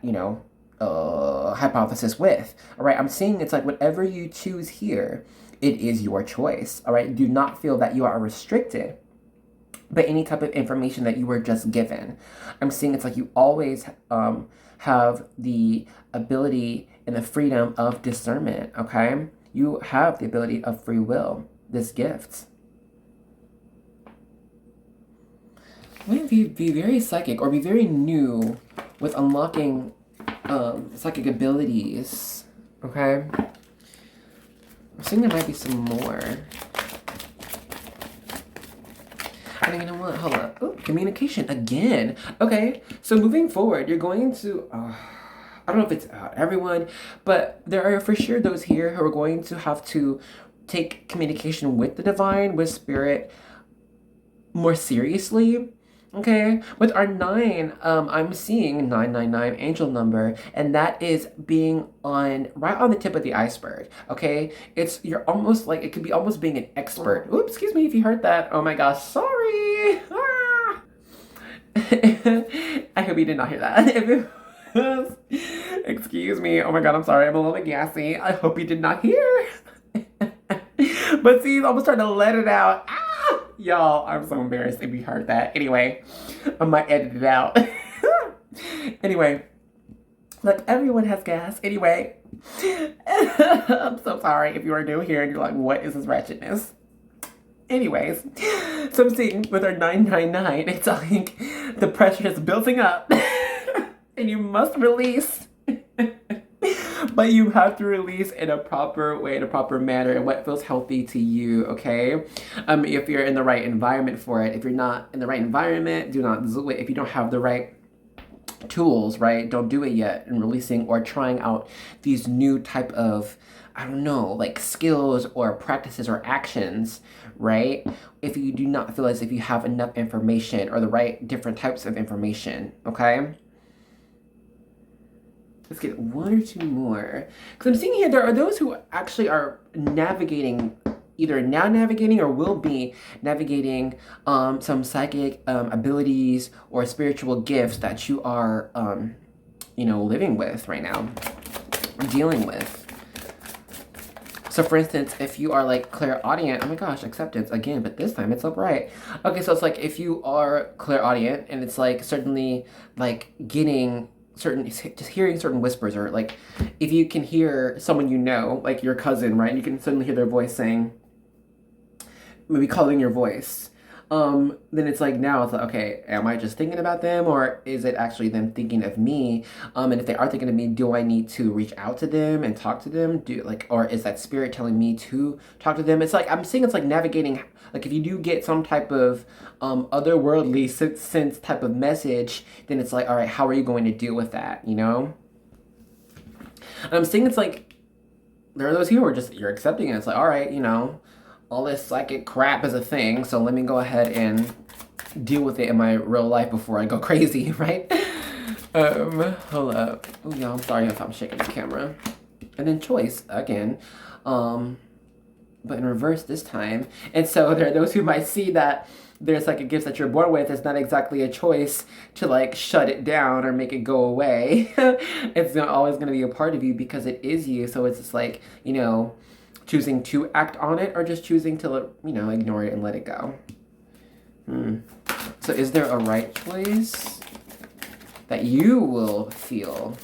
hypothesis with? All right, I'm seeing it's like whatever you choose here, it is your choice, all right? Do not feel that you are restricted by any type of information that you were just given. I'm seeing it's like you always have the ability and the freedom of discernment, okay? You have the ability of free will, this gift. Maybe be very psychic or be very new with unlocking psychic abilities, okay? I'm seeing there might be some more. And you know what? Hold up. Oh, communication again. Okay, so moving forward, you're going to... I don't know if it's everyone, but there are for sure those here who are going to have to take communication with the divine, with spirit, more seriously. Okay, with our 9, I'm seeing 999 angel number, and that is being right on the tip of the iceberg. Okay, you're almost like, it could be almost being an expert. Oops, excuse me if you heard that. Oh my gosh, sorry. Ah. I hope you did not hear that. If it was, excuse me. Oh my god, I'm sorry. I'm a little bit gassy. I hope you did not hear. But see, I'm almost trying to let it out. Y'all, I'm so embarrassed if you heard that. Anyway, I might edit it out. Anyway, look, everyone has gas. Anyway, I'm so sorry if you are new here and you're like, what is this wretchedness? Anyways, so I'm seeing with our 999, it's like the pressure is building up and you must release. But you have to release in a proper way, in a proper manner, and what feels healthy to you, okay? If you're in the right environment for it. If you're not in the right environment, do not do it. If you don't have the right tools, right, don't do it yet in releasing or trying out these new type of, I don't know, like skills or practices or actions, right? If you do not feel as if you have enough information or the right different types of information, okay? Let's get 1 or 2 more. Because I'm seeing here, there are those who actually are navigating, either now navigating or will be navigating some psychic abilities or spiritual gifts that you are, living with right now, dealing with. So for instance, if you are like clairaudient, oh my gosh, acceptance again, but this time it's upright. Okay, so it's like if you are clairaudient and it's like certainly like getting just hearing certain whispers, or like if you can hear someone like your cousin, right? You can suddenly hear their voice saying, maybe calling your voice. Then it's like now it's like, okay, am I just thinking about them, or is it actually them thinking of me? And if they are thinking of me, do I need to reach out to them and talk to them? Or is that spirit telling me to talk to them? It's like I'm seeing it's like navigating. Like if you do get some type of otherworldly sense type of message, then it's like, all right, how are you going to deal with that? And I'm seeing it's like there are those here who are just, you're accepting it. It's like, all right, all this psychic crap is a thing, so let me go ahead and deal with it in my real life before I go crazy, right? Hold up. Oh, y'all, I'm sorry if I'm shaking the camera. And then choice, again. but in reverse this time. And so there are those who might see that there's like a gift that you're born with. It's not exactly a choice to like shut it down or make it go away. It's always going to be a part of you because it is you. So it's just like, you know, choosing to act on it or just choosing to, you know, ignore it and let it go. So is there a right choice that you will feel?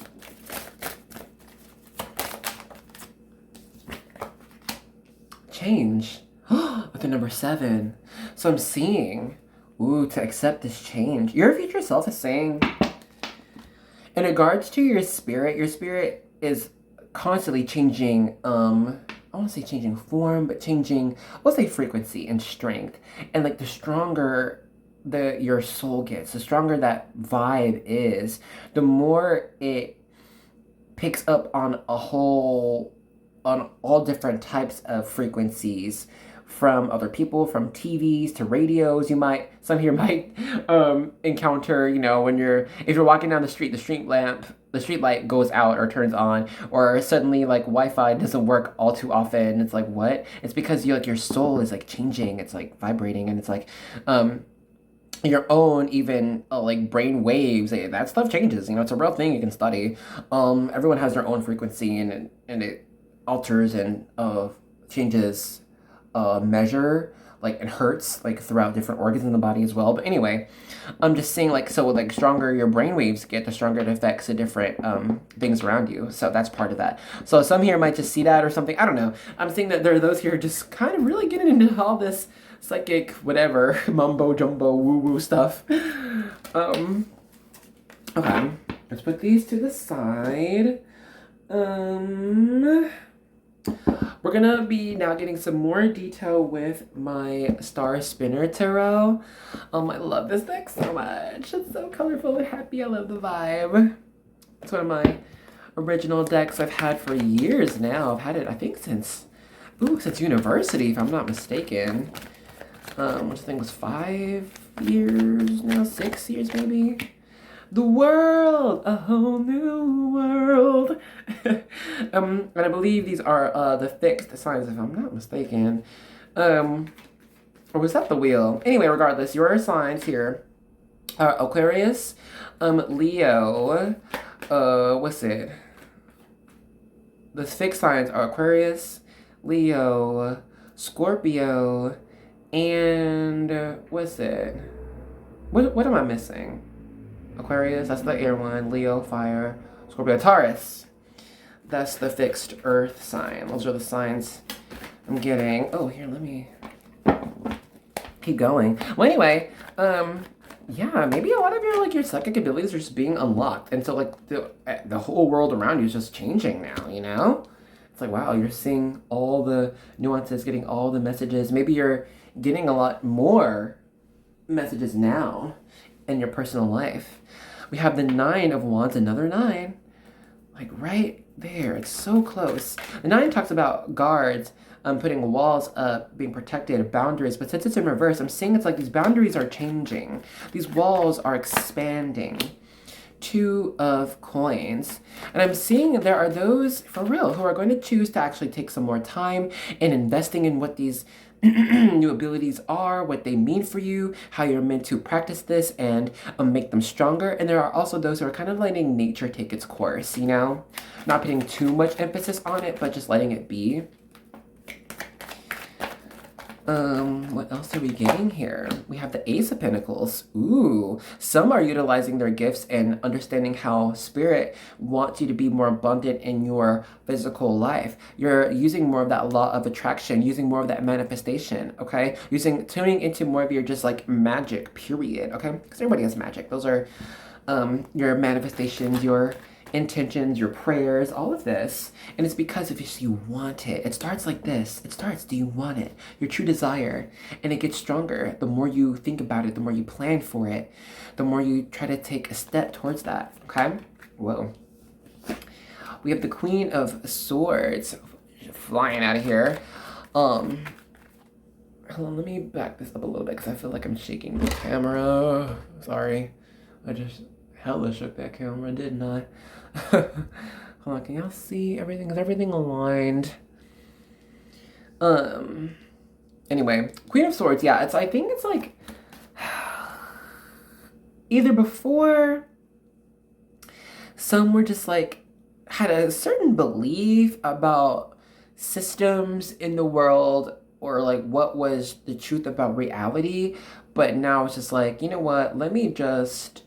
Change. With the number 7. So I'm seeing, to accept this change. Your future self is saying, in regards to your spirit is constantly changing, I want to say changing form, but changing, let's say frequency and strength. And like the stronger your soul gets, the stronger that vibe is, the more it picks up on all different types of frequencies, from other people, from TVs to radios. Some here might encounter, you know, if you're walking down the street, the street light goes out or turns on, or suddenly like Wi-Fi doesn't work all too often. It's like, what? It's because your soul is like changing. It's like vibrating, and it's like your own even like brain waves. That stuff changes. You know, it's a real thing you can study. Everyone has their own frequency, and it alters and changes measure like and hertz like throughout different organs in the body as well. But anyway, I'm just saying, like, so like stronger your brain waves get, the stronger it affects the different things around you. So that's part of that. So some here might just see that or something. I don't know. I'm saying that there are those here just kind of really getting into all this psychic whatever mumbo jumbo woo woo stuff. Okay, let's put these to the side. We're gonna be now getting some more detail with my Star Spinner Tarot. I love this deck so much. It's so colorful and happy. I love the vibe. It's one of my original decks I've had for years now. I've had it, I think, since university, if I'm not mistaken. Which I think was 5 years now, 6 years maybe. The world, a whole new world. And I believe these are the fixed signs, if I'm not mistaken. Or was that the wheel? Anyway, regardless, your signs here are Aquarius, Leo, what's it? The fixed signs are Aquarius, Leo, Scorpio, and what's it? What am I missing? Aquarius, that's the air one. Leo, fire. Scorpio, Taurus. That's the fixed earth sign. Those are the signs I'm getting. Oh, here, let me keep going. Well, anyway, yeah, maybe a lot of your psychic abilities are just being unlocked. And so, like, the whole world around you is just changing now, you know? It's like, wow, you're seeing all the nuances, getting all the messages. Maybe you're getting a lot more messages now in your personal life. We have the 9 of Wands, another 9, like right there. It's so close. The 9 talks about guards, putting walls up, being protected, boundaries. But since it's in reverse, I'm seeing it's like these boundaries are changing. These walls are expanding. 2 of coins. And I'm seeing there are those, for real, who are going to choose to actually take some more time in investing in what these new abilities are, what they mean for you, how you're meant to practice this and make them stronger. And there are also those who are kind of letting nature take its course, you know? Not putting too much emphasis on it, but just letting it be. What else are we getting here? We have the Ace of Pentacles. Ooh, some are utilizing their gifts and understanding how spirit wants you to be more abundant in your physical life. You're using more of that law of attraction, using more of that manifestation, okay? Tuning into more of your just like magic, period, okay? Because everybody has magic. Those are your manifestations, your intentions, your prayers, all of this. And it's because if you want it. It starts like this. It starts, do you want it? Your true desire. And it gets stronger. The more you think about it, the more you plan for it, the more you try to take a step towards that, okay? Whoa. We have the Queen of Swords flying out of here. Hold on, let me back this up a little bit because I feel like I'm shaking the camera. Sorry. I just hella shook that camera, didn't I? Hold on, can y'all see everything? Is everything aligned? Anyway, Queen of Swords, yeah, I think it's like either before some were just like had a certain belief about systems in the world or like what was the truth about reality, but now it's just like, you know what, let me just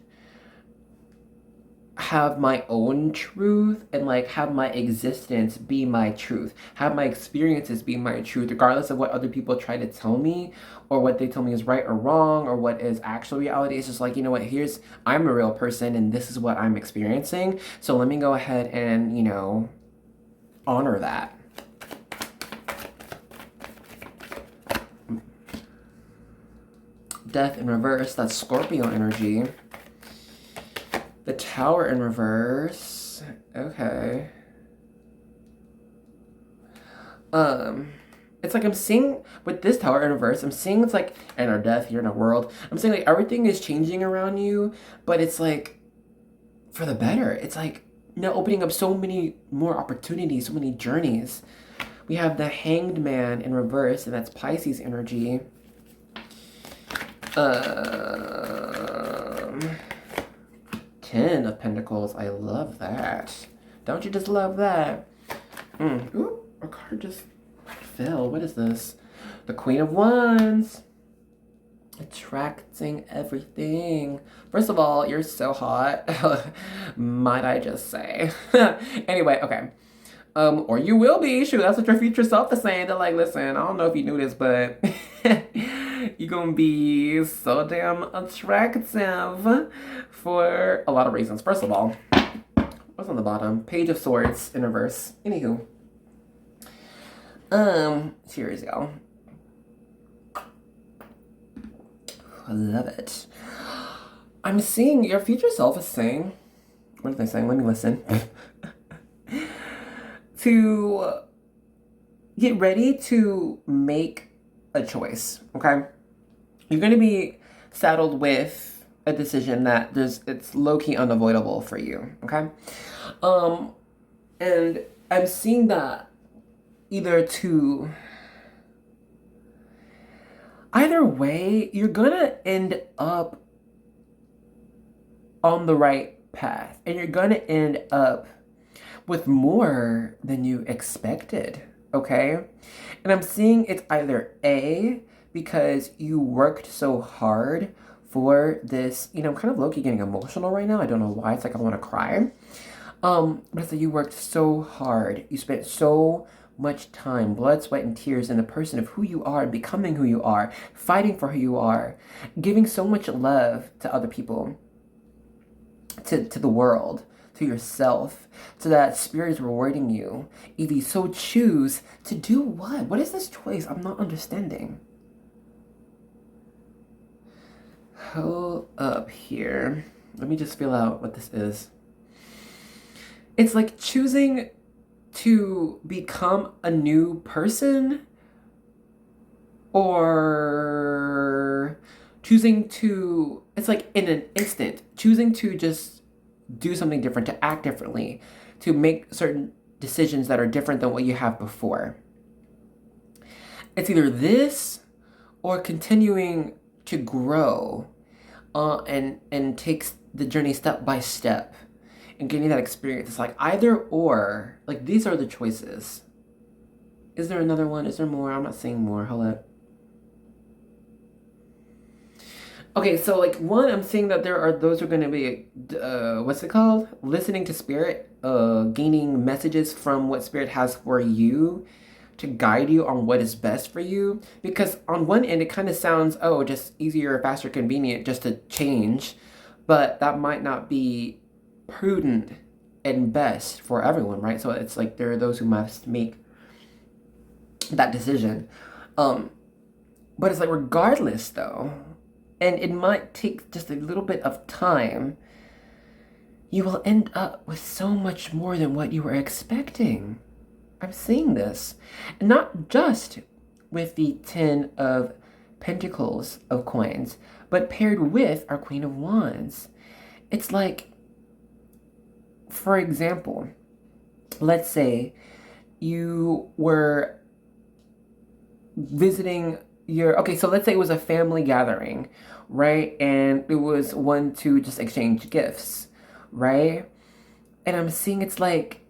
have my own truth and like have my existence be my truth, have my experiences be my truth, regardless of what other people try to tell me or what they tell me is right or wrong or what is actual reality. It's just like, you know what, I'm a real person and this is what I'm experiencing, so let me go ahead and, you know, honor that. Death in reverse, that's Scorpio energy. The Tower in reverse. Okay. It's like I'm seeing with this Tower in reverse, I'm seeing it's like in our death, you're in a world. I'm saying like everything is changing around you, but it's like for the better. It's like now opening up so many more opportunities, so many journeys. We have the Hanged Man in reverse, and that's Pisces energy. 10 of Pentacles. I love that. Don't you just love that? Ooh, a card just fell. What is this? The Queen of Wands. Attracting everything. First of all, you're so hot. Might I just say. Anyway, okay. Or you will be. Shoot, that's what your future self is saying. They're like, listen, I don't know if you knew this, but you're gonna be so damn attractive for a lot of reasons. First of all, what's on the bottom? Page of Swords in reverse. Anywho. Cheers, y'all. I love it. I'm seeing your future self is saying, what are they saying? Let me listen. To get ready to make a choice, okay? You're going to be saddled with a decision that it's low-key unavoidable for you, okay? And I'm seeing that either way, you're going to end up on the right path, and you're going to end up with more than you expected, okay? And I'm seeing it's either A, because you worked so hard for this, you know, I'm kind of low-key getting emotional right now. I don't know why. It's like I want to cry. But it's like you worked so hard. You spent so much time, blood, sweat, and tears in the person of who you are, becoming who you are, fighting for who you are, giving so much love to other people, to the world, to yourself, so that spirit is rewarding you if you so choose to do what? What is this choice? I'm not understanding. Hold up here. Let me just feel out what this is. It's like choosing to become a new person, or choosing to, it's like in an instant, choosing to just do something different, to act differently, to make certain decisions that are different than what you have before. It's either this or continuing to grow and takes the journey step by step and getting that experience. It's like either or, like these are the choices. Is there another one? Is there more? I'm not seeing more. Hold up. Okay, so like one, I'm seeing that there are those who are going to be, what's it called? Listening to spirit, gaining messages from what spirit has for you to guide you on what is best for you. Because on one end, it kind of sounds, oh, just easier, faster, convenient just to change. But that might not be prudent and best for everyone, right? So it's like there are those who must make that decision. But it's like regardless though, and it might take just a little bit of time, you will end up with so much more than what you were expecting. I'm seeing this. And not just with the 10 of Pentacles of coins, but paired with our Queen of Wands. It's like, for example, let's say you were visiting your, okay, so let's say it was a family gathering, right? And it was one to just exchange gifts, right? And I'm seeing it's like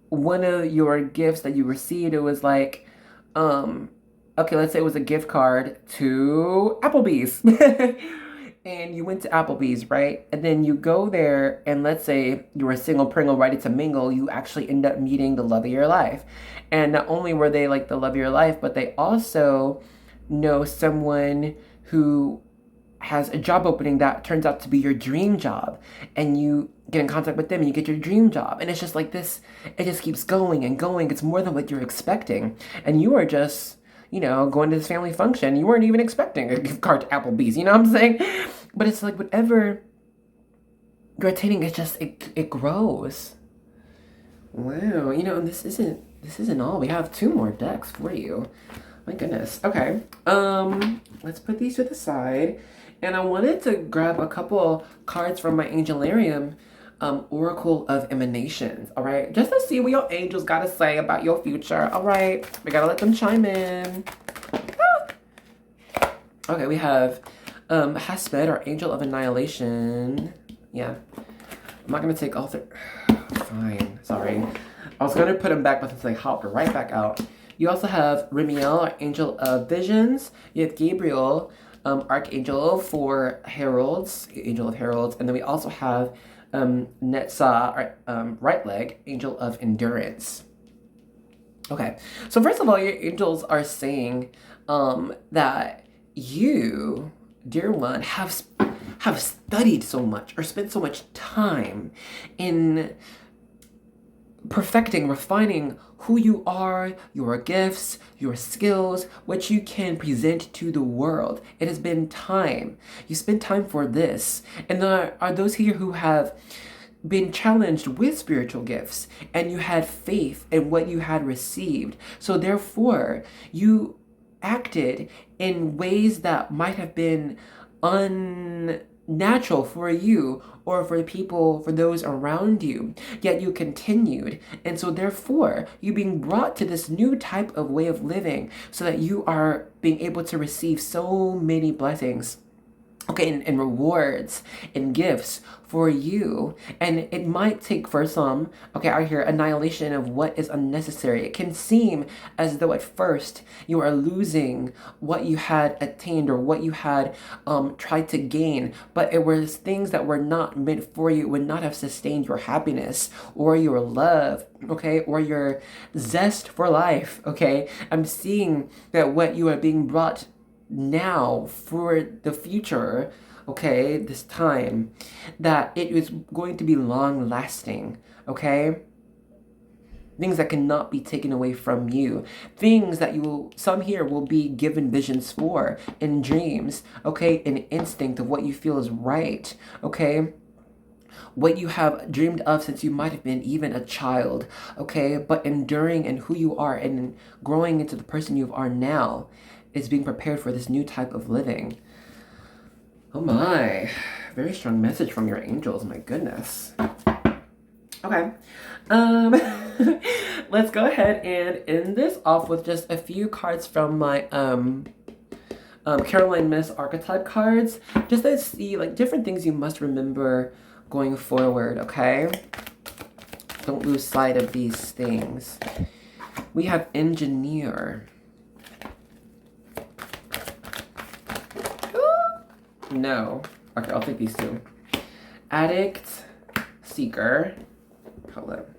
one of your gifts that you received, it was like, okay, let's say it was a gift card to Applebee's. And you went to Applebee's, right? And then you go there, and let's say you were single, pringle, ready to mingle, you actually end up meeting the love of your life. And not only were they like the love of your life, but they also know someone who has a job opening that turns out to be your dream job, and you get in contact with them and you get your dream job, and it's just like this, it just keeps going and going. It's more than what you're expecting, and you are just, you know, going to this family function. You weren't even expecting a gift card to Applebee's, you know what I'm saying? But it's like whatever you're attaining, it's just, it grows. Wow, you know, and this isn't all. We have 2 more decks for you. My goodness. Okay. Let's put these to the side. And I wanted to grab a couple cards from my Angelarium Oracle of Emanations. All right. Just to see what your angels got to say about your future. All right. We got to let them chime in. Ah. Okay. We have Hasped, our Angel of Annihilation. Yeah. I'm not going to take all 3. Fine. Sorry. I was going to put them back, but since they hopped right back out. You also have Remiel, our Angel of Visions. You have Gabriel, Archangel for Heralds, Angel of Heralds. And then we also have Netza, our right leg, Angel of Endurance. Okay, so first of all, your angels are saying that you, dear one, have studied so much or spent so much time in perfecting, refining who you are, your gifts, your skills, what you can present to the world. It has been time. You spent time for this. And there are those here who have been challenged with spiritual gifts, and you had faith in what you had received. So therefore, you acted in ways that might have been unnatural for you or for people, for those around you, yet you continued. And so therefore, you being brought to this new type of way of living so that you are being able to receive so many blessings, okay, and rewards and gifts for you. And it might take for some, okay, I hear annihilation of what is unnecessary. It can seem as though at first you are losing what you had attained or what you had tried to gain, but it was things that were not meant for you, would not have sustained your happiness or your love, okay, or your zest for life, okay? I'm seeing that what you are being brought now for the future, okay, this time, that it is going to be long lasting, okay? Things that cannot be taken away from you. Things that you will, some here will be given visions for in dreams, okay? An instinct of what you feel is right, okay? What you have dreamed of since you might have been even a child, okay? But enduring in who you are and growing into the person you are now is being prepared for this new type of living. Oh my, very strong message from your angels, my goodness. Okay, let's go ahead and end this off with just a few cards from my Caroline Miss archetype cards, just to see like different things you must remember going forward, okay? Don't lose sight of these things. We have Engineer. No. Okay, I'll take these 2. Addict, Seeker. Hold up.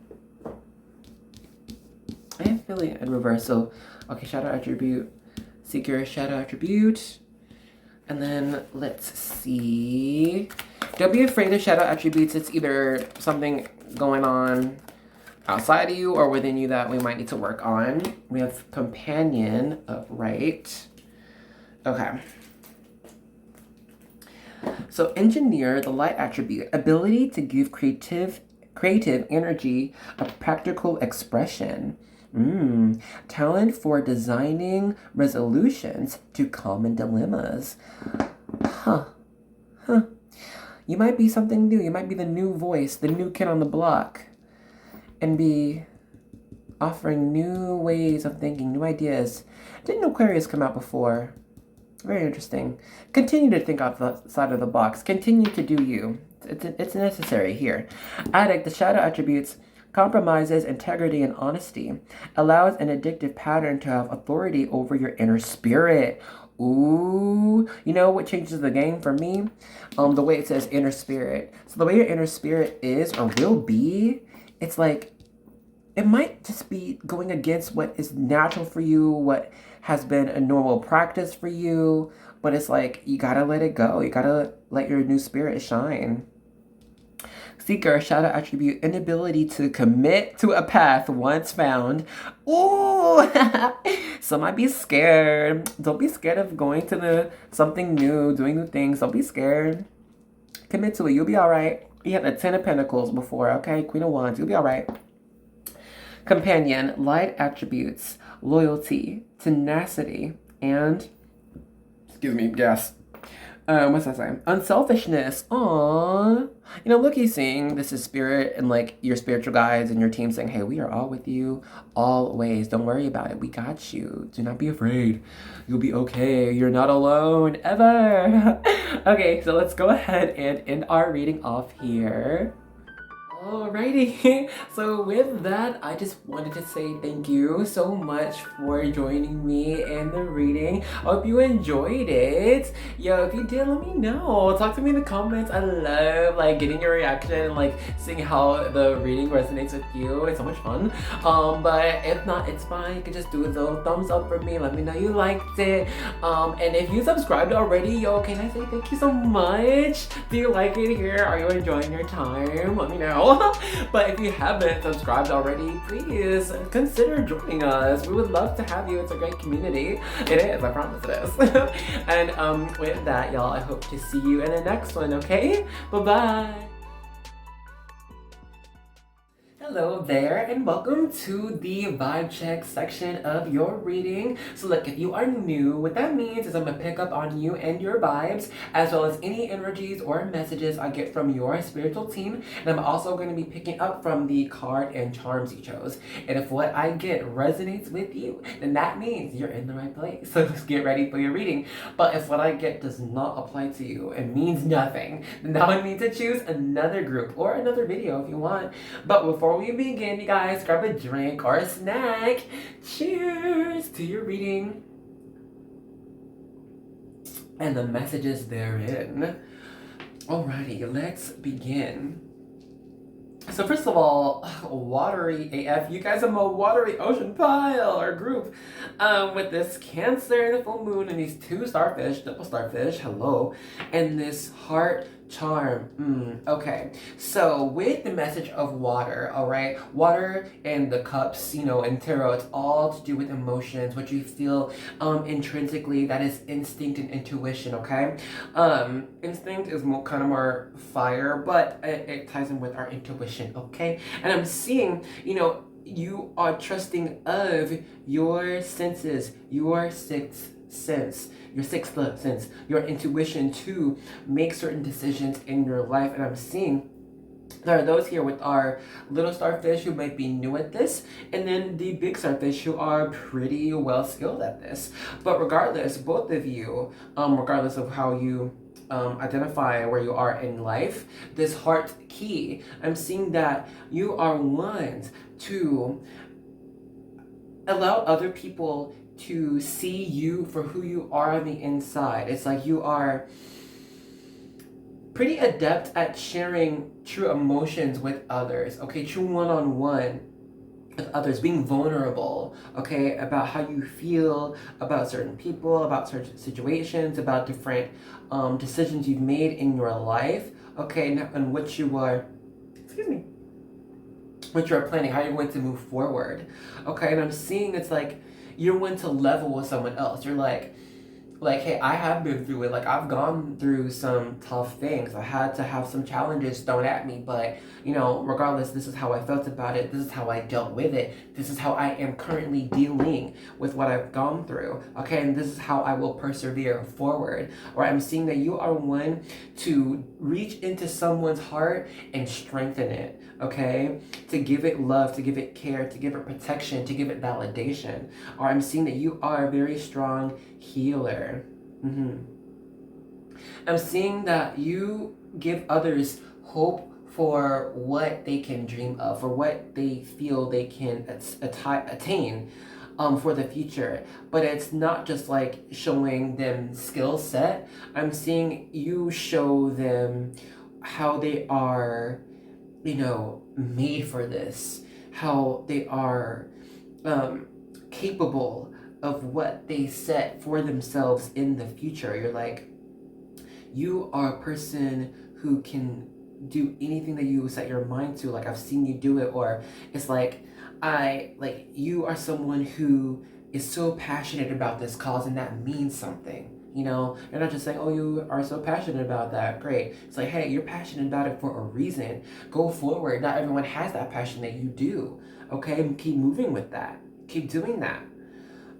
I am feeling a reversal. Okay, Shadow Attribute, Seeker, Shadow Attribute. And then let's see. Don't be afraid of Shadow Attributes. It's either something going on outside of you or within you that we might need to work on. We have Companion upright. Okay. So Engineer, the light attribute, ability to give creative energy a practical expression. Talent for designing resolutions to common dilemmas. Huh. You might be something new. You might be the new voice, the new kid on the block, and be offering new ways of thinking, new ideas. Didn't Aquarius come out before? Very interesting. Continue to think outside of the box. Continue to do you. It's necessary here. Addict, the shadow attributes compromises integrity and honesty, allows an addictive pattern to have authority over your inner spirit. Ooh, you know what changes the game for me? The way it says inner spirit. So the way your inner spirit is or will be, it's like it might just be going against what is natural for you, what has been a normal practice for you, but it's like you gotta let it go. You gotta let your new spirit shine. Seeker, shadow attribute, inability to commit to a path once found. Ooh, some might be scared. Don't be scared of going to something new, doing new things. Don't be scared. Commit to it. You'll be all right. You had the 10 of Pentacles before, okay? Queen of Wands. You'll be all right. Companion, light attributes, loyalty, tenacity, and, excuse me, gas. What's that saying? Unselfishness. Aww. You know, look, he's saying this is spirit and like your spiritual guides and your team saying, hey, we are all with you always. Don't worry about it. We got you. Do not be afraid. You'll be okay. You're not alone ever. Okay, so let's go ahead and end our reading off here. Alrighty, so with that, I just wanted to say thank you so much for joining me in the reading. I hope you enjoyed it. Yo, if you did, let me know. Talk to me in the comments. I love like getting your reaction and like seeing how the reading resonates with you. It's so much fun. But if not, it's fine. You can just do a little thumbs up for me. Let me know you liked it. And if you subscribed already, yo, can I say thank you so much? Do you like it here? Are you enjoying your time? Let me know. But if you haven't subscribed already, please consider joining us. We would love to have you. It's a great community. It is, I promise it is. And with that, y'all, I hope to see you in the next one, okay? Bye-bye. Hello there, and welcome to the vibe check section of your reading. So look, if you are new, what that means is I'm gonna pick up on you and your vibes, as well as any energies or messages I get from your spiritual team. And I'm also gonna be picking up from the card and charms you chose. And if what I get resonates with you, then that means you're in the right place. So just get ready for your reading. But if what I get does not apply to you and means nothing, then that would mean to choose another group or another video if you want. But before we begin, you guys, grab a drink or a snack. Cheers to your reading and the messages therein. Alrighty, let's begin. So first of all, watery AF. You guys are my watery ocean pile or group. With this Cancer, the full moon, and these two starfish, double starfish, hello, and this heart charm. Okay, so with the message of water, all right, water and the cups, you know, in tarot, it's all to do with emotions, what you feel intrinsically. That is instinct and intuition. Okay, instinct is kind of more fire, but it ties in with our intuition. Okay, and I'm seeing, you know, you are trusting of your senses, your sixth sense, your intuition to make certain decisions in your life. And I'm seeing there are those here with our little starfish who might be new at this, and then the big starfish who are pretty well skilled at this. But regardless, both of you, regardless of how you identify where you are in life, this heart key, I'm seeing that you are ones to allow other people to see you for who you are on the inside. It's like you are pretty adept at sharing true emotions with others, okay? True one-on-one with others, being vulnerable, okay? About how you feel about certain people, about certain situations, about different decisions you've made in your life, okay? And what you are, what you're planning, how you're going to move forward, okay? And I'm seeing it's like you're one to level with someone else. You're like, hey, I have been through it. Like, I've gone through some tough things. I had to have some challenges thrown at me, but, you know, regardless, this is how I felt about it. This is how I dealt with it. This is how I am currently dealing with what I've gone through, okay? And this is how I will persevere forward. Or I'm seeing that you are one to reach into someone's heart and strengthen it, okay? To give it love, to give it care, to give it protection, to give it validation. Or I'm seeing that you are a very strong healer. I'm seeing that you give others hope for what they can dream of, for what they feel they can attain for the future. But it's not just like showing them skill set. I'm seeing you show them how they are, you know, made for this, how they are capable of what they set for themselves in the future. You're like, you are a person who can do anything that you set your mind to. Like, I've seen you do it. Or it's like, you are someone who is so passionate about this cause, and that means something. You know, you're not just saying, oh, you are so passionate about that. Great. It's like, hey, you're passionate about it for a reason. Go forward. Not everyone has that passion that you do. Okay? Keep moving with that. Keep doing that.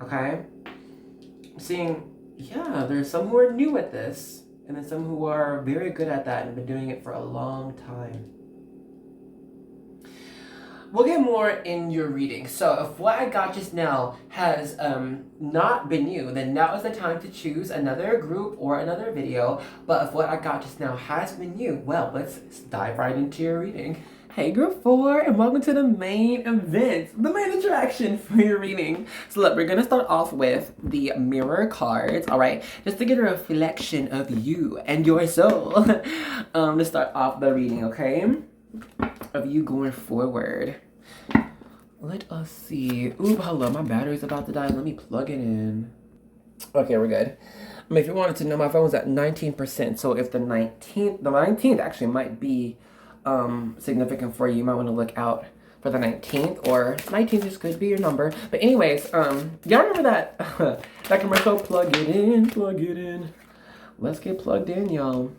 Okay? I'm seeing, yeah, there's some who are new at this, and then some who are very good at that and have been doing it for a long time. We'll get more in your reading. So if what I got just now has not been you, then now is the time to choose another group or another video. But if what I got just now has been you, well, let's dive right into your reading. Hey group 4, and welcome to the main event, the main attraction for your reading. So look, we're gonna start off with the mirror cards, all right? Just to get a reflection of you and your soul. To start off the reading, okay? Of you going forward. Let us see. Ooh, hello, my battery's about to die. Let me plug it in. Okay, we're good. I mean, if you wanted to know, my phone's at 19%. So if the 19th actually might be significant for you. You might want to look out for the 19th, or 19th just could be your number. But anyways, y'all remember that that commercial? Plug it in. Let's get plugged in, y'all.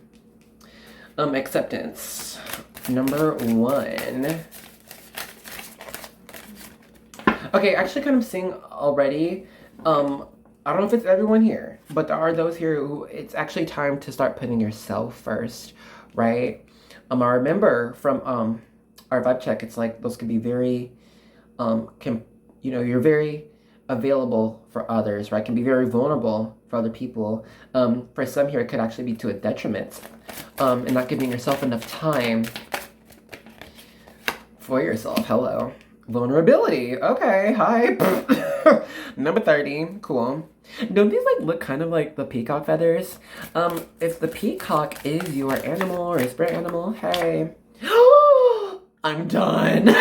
Acceptance. Number 1. Okay, actually kind of seeing already, I don't know if it's everyone here, but there are those here who it's actually time to start putting yourself first, right? I remember from our vibe check, it's like those could be very, you're very available for others, right? Can be very vulnerable for other people. For some here, it could actually be to a detriment, and not giving yourself enough time for yourself. Hello. Vulnerability. Okay, hi. Number 30. Cool. Don't these like look kind of like the peacock feathers? If the peacock is your animal or a spirit animal, hey. I'm done.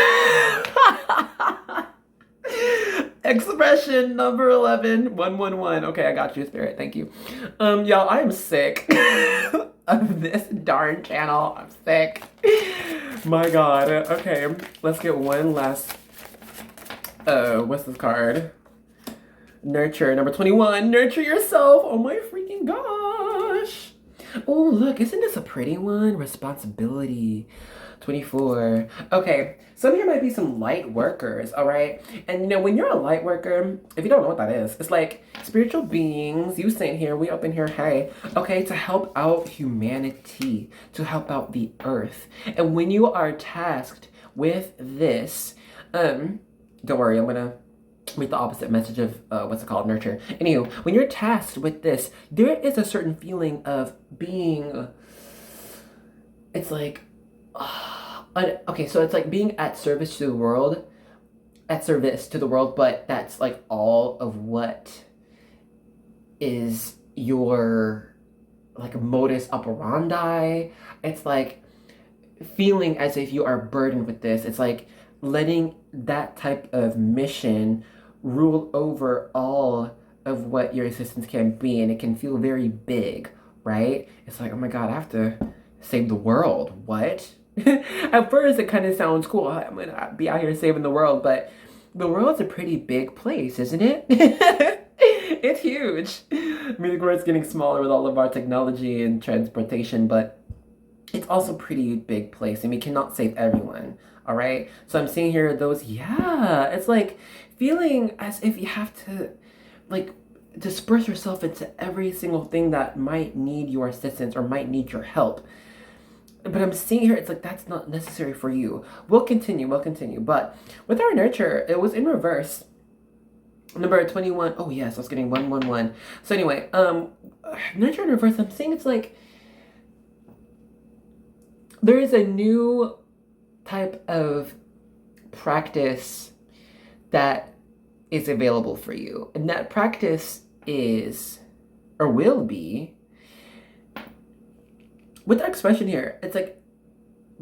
Expression number 11. 111. Okay, I got you, spirit. Thank you. Y'all, I am sick of this darn channel. I'm sick. My God. Okay, let's get one last. What's this card? Nurture, number 21. Nurture yourself. Oh my freaking gosh. Oh, look, isn't this a pretty one? Responsibility. 24. Okay, some here might be some light workers, all right? And you know, when you're a light worker, if you don't know what that is, it's like spiritual beings, you sitting here, we up in here, hey, okay, to help out humanity, to help out the earth. And when you are tasked with this, don't worry, I'm gonna read the opposite message of what's it called, nurture. Anywho, when you're tasked with this, there is a certain feeling of being, it's like, okay, so it's like being at service to the world, but that's like all of what is your like modus operandi. It's like feeling as if you are burdened with this. It's like letting that type of mission rule over all of what your existence can be, and it can feel very big, right? It's like, oh my God, I have to save the world. What? At first, it kind of sounds cool. I'm gonna be out here saving the world, but the world's a pretty big place, isn't it? It's huge. I mean, the world's getting smaller with all of our technology and transportation, but it's also a pretty big place, and we cannot save everyone, all right? So I'm seeing here those, yeah, it's like feeling as if you have to, like, disperse yourself into every single thing that might need your assistance or might need your help. but I'm seeing here, it's like that's not necessary for you. We'll continue. But with our nurture, it was in reverse. Number 21. Oh yes, I was getting 111. So anyway, nurture in reverse, I'm seeing it's like there is a new type of practice that is available for you. And that practice is, or will be, with the expression here, it's like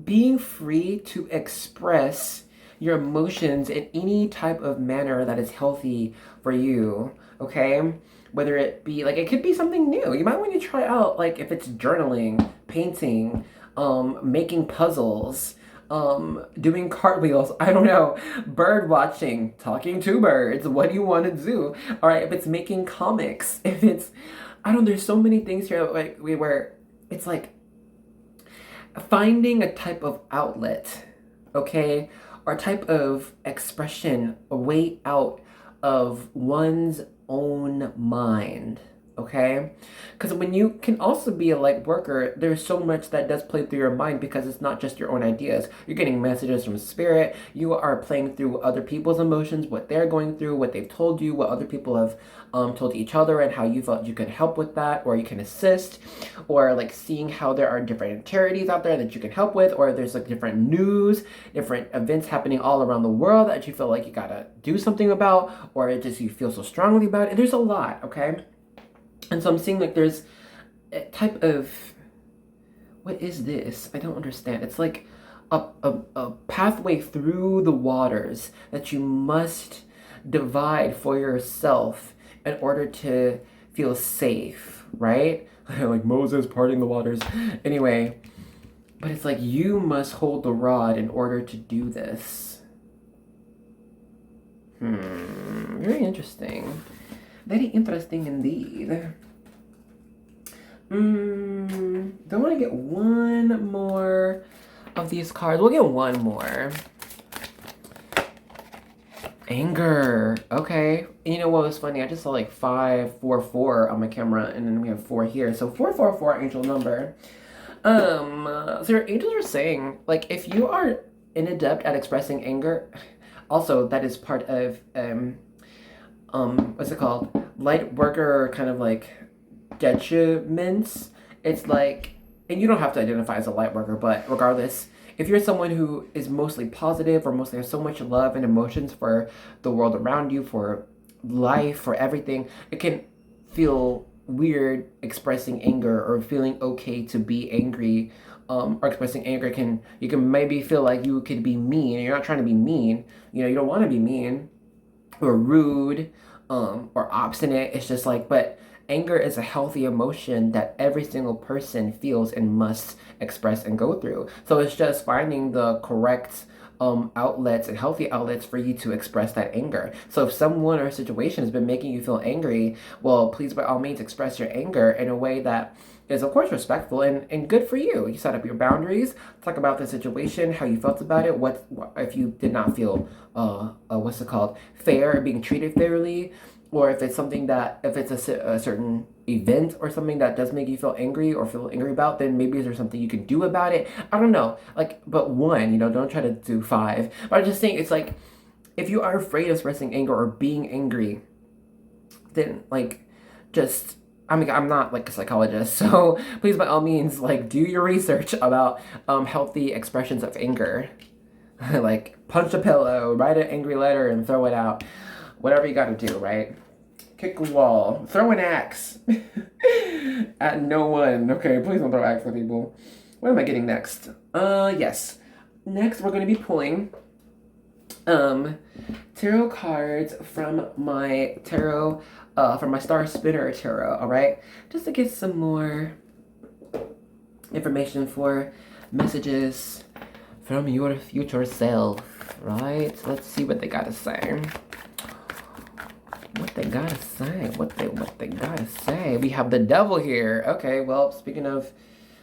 being free to express your emotions in any type of manner that is healthy for you, okay? Whether it be, like, it could be something new. You might want to try out, like, if it's journaling, painting, making puzzles, doing cartwheels, I don't know, bird watching, talking to birds, what do you want to do? All right, if it's making comics, if it's, I don't know, there's so many things here, like, where it's like finding a type of outlet, okay? Or type of expression, a way out of one's own mind, okay? Because when you can also be a light worker, there's so much that does play through your mind because it's not just your own ideas. You're getting messages from spirit. You are playing through other people's emotions, what they're going through, what they've told you, what other people have told each other, and how you felt you can help with that, or you can assist, or like seeing how there are different charities out there that you can help with, or there's like different news, different events happening all around the world that you feel like you gotta do something about, or it just you feel so strongly about it. There's a lot, okay? And so I'm seeing like there's a type of, what is this? I don't understand. It's like a pathway through the waters that you must divide for yourself in order to feel safe, right? Like Moses parting the waters. Anyway, but it's like you must hold the rod in order to do this. Very interesting. Very interesting indeed. Don't want to get one more of these cards. We'll get one more. Anger. Okay. You know what was funny? I just saw like 544 on my camera, and then we have 4 here. So 444 angel number. So your angels are saying, like, if you are inadept at expressing anger, also that is part of what's it called? Light worker kind of like judgments. It's like, and you don't have to identify as a light worker, but regardless, if you're someone who is mostly positive or mostly has so much love and emotions for the world around you, for life, for everything, it can feel weird expressing anger or feeling okay to be angry, or expressing anger you can maybe feel like you could be mean, and you're not trying to be mean. You know, you don't want to be mean or rude, or obstinate. It's just like, but anger is a healthy emotion that every single person feels and must express and go through. So it's just finding the correct outlets and healthy outlets for you to express that anger. So if someone or a situation has been making you feel angry, well, please by all means express your anger in a way that is of course respectful and good for you. You set up your boundaries, talk about the situation, how you felt about it, what if you did not feel what's it called, fair, being treated fairly, or if it's something that, if it's a certain event or something that does make you feel angry or feel angry about, then maybe there's something you can do about it. I don't know, like, but one, you know, don't try to do 5. But I'm just saying, it's like, if you are afraid of expressing anger or being angry, then like, just, I mean, I'm not like a psychologist, so please by all means, like, do your research about healthy expressions of anger. Like, punch a pillow, write an angry letter and throw it out. Whatever you gotta do, right? Kick a wall, throw an axe at no one. Okay, please don't throw axe at people. What am I getting next? Yes. Next, we're gonna be pulling tarot cards from my tarot, from my Star Spinner tarot, alright? Just to get some more information for messages from your future self, right? Let's see what they gotta say. What they gotta say? What they gotta say? We have the devil here. Okay, well, speaking of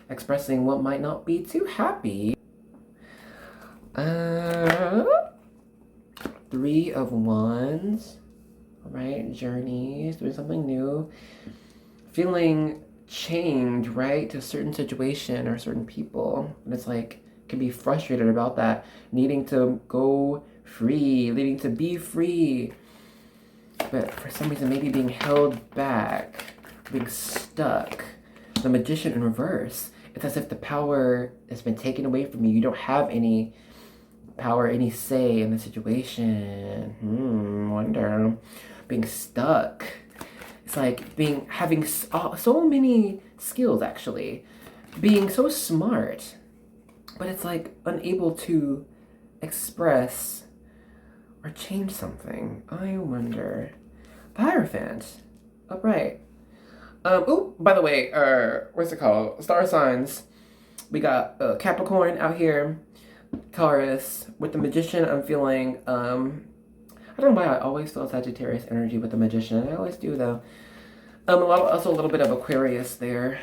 expressing what might not be too happy. 3 of Wands. Alright, journeys, doing something new. Feeling chained, right, to a certain situation or certain people. And it's like, can be frustrated about that, needing to go free, needing to be free. But for some reason, maybe being held back, being stuck. The Magician in reverse. It's as if the power has been taken away from you. You don't have any power, any say in the situation. Wonder. Being stuck. It's like having so many skills, actually. Being so smart. But it's like unable to express or change something. I wonder. The Hierophant. Upright. Oh, by the way, what's it called? Star signs. We got Capricorn out here. Taurus. With the Magician, I'm feeling, I don't know why I always feel Sagittarius energy with the Magician. I always do, though. Also a little bit of Aquarius there.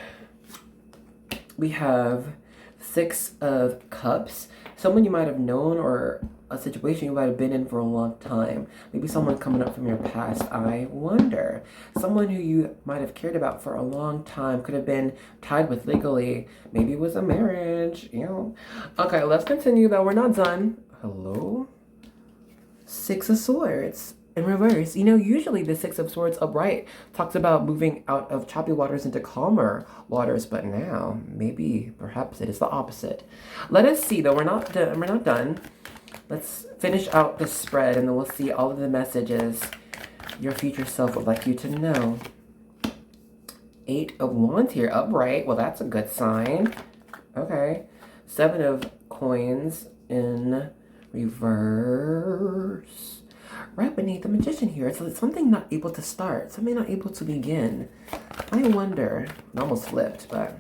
We have Six of Cups. Someone you might have known or a situation you might have been in for a long time. Maybe someone coming up from your past. I wonder. Someone who you might have cared about for a long time. Could have been tied with legally. Maybe it was a marriage. You know. Okay, let's continue though. We're not done. Hello? Six of Swords. In reverse, you know, usually the Six of Swords upright talks about moving out of choppy waters into calmer waters, but now maybe perhaps it is the opposite. Let us see though. We're not done. Let's finish out the spread and then we'll see all of the messages your future self would like you to know. Eight of Wands here upright. Well, that's a good sign. Okay. Seven of Coins in reverse. Right beneath the Magician here. So it's something not able to start. Something not able to begin. I wonder. It almost flipped, but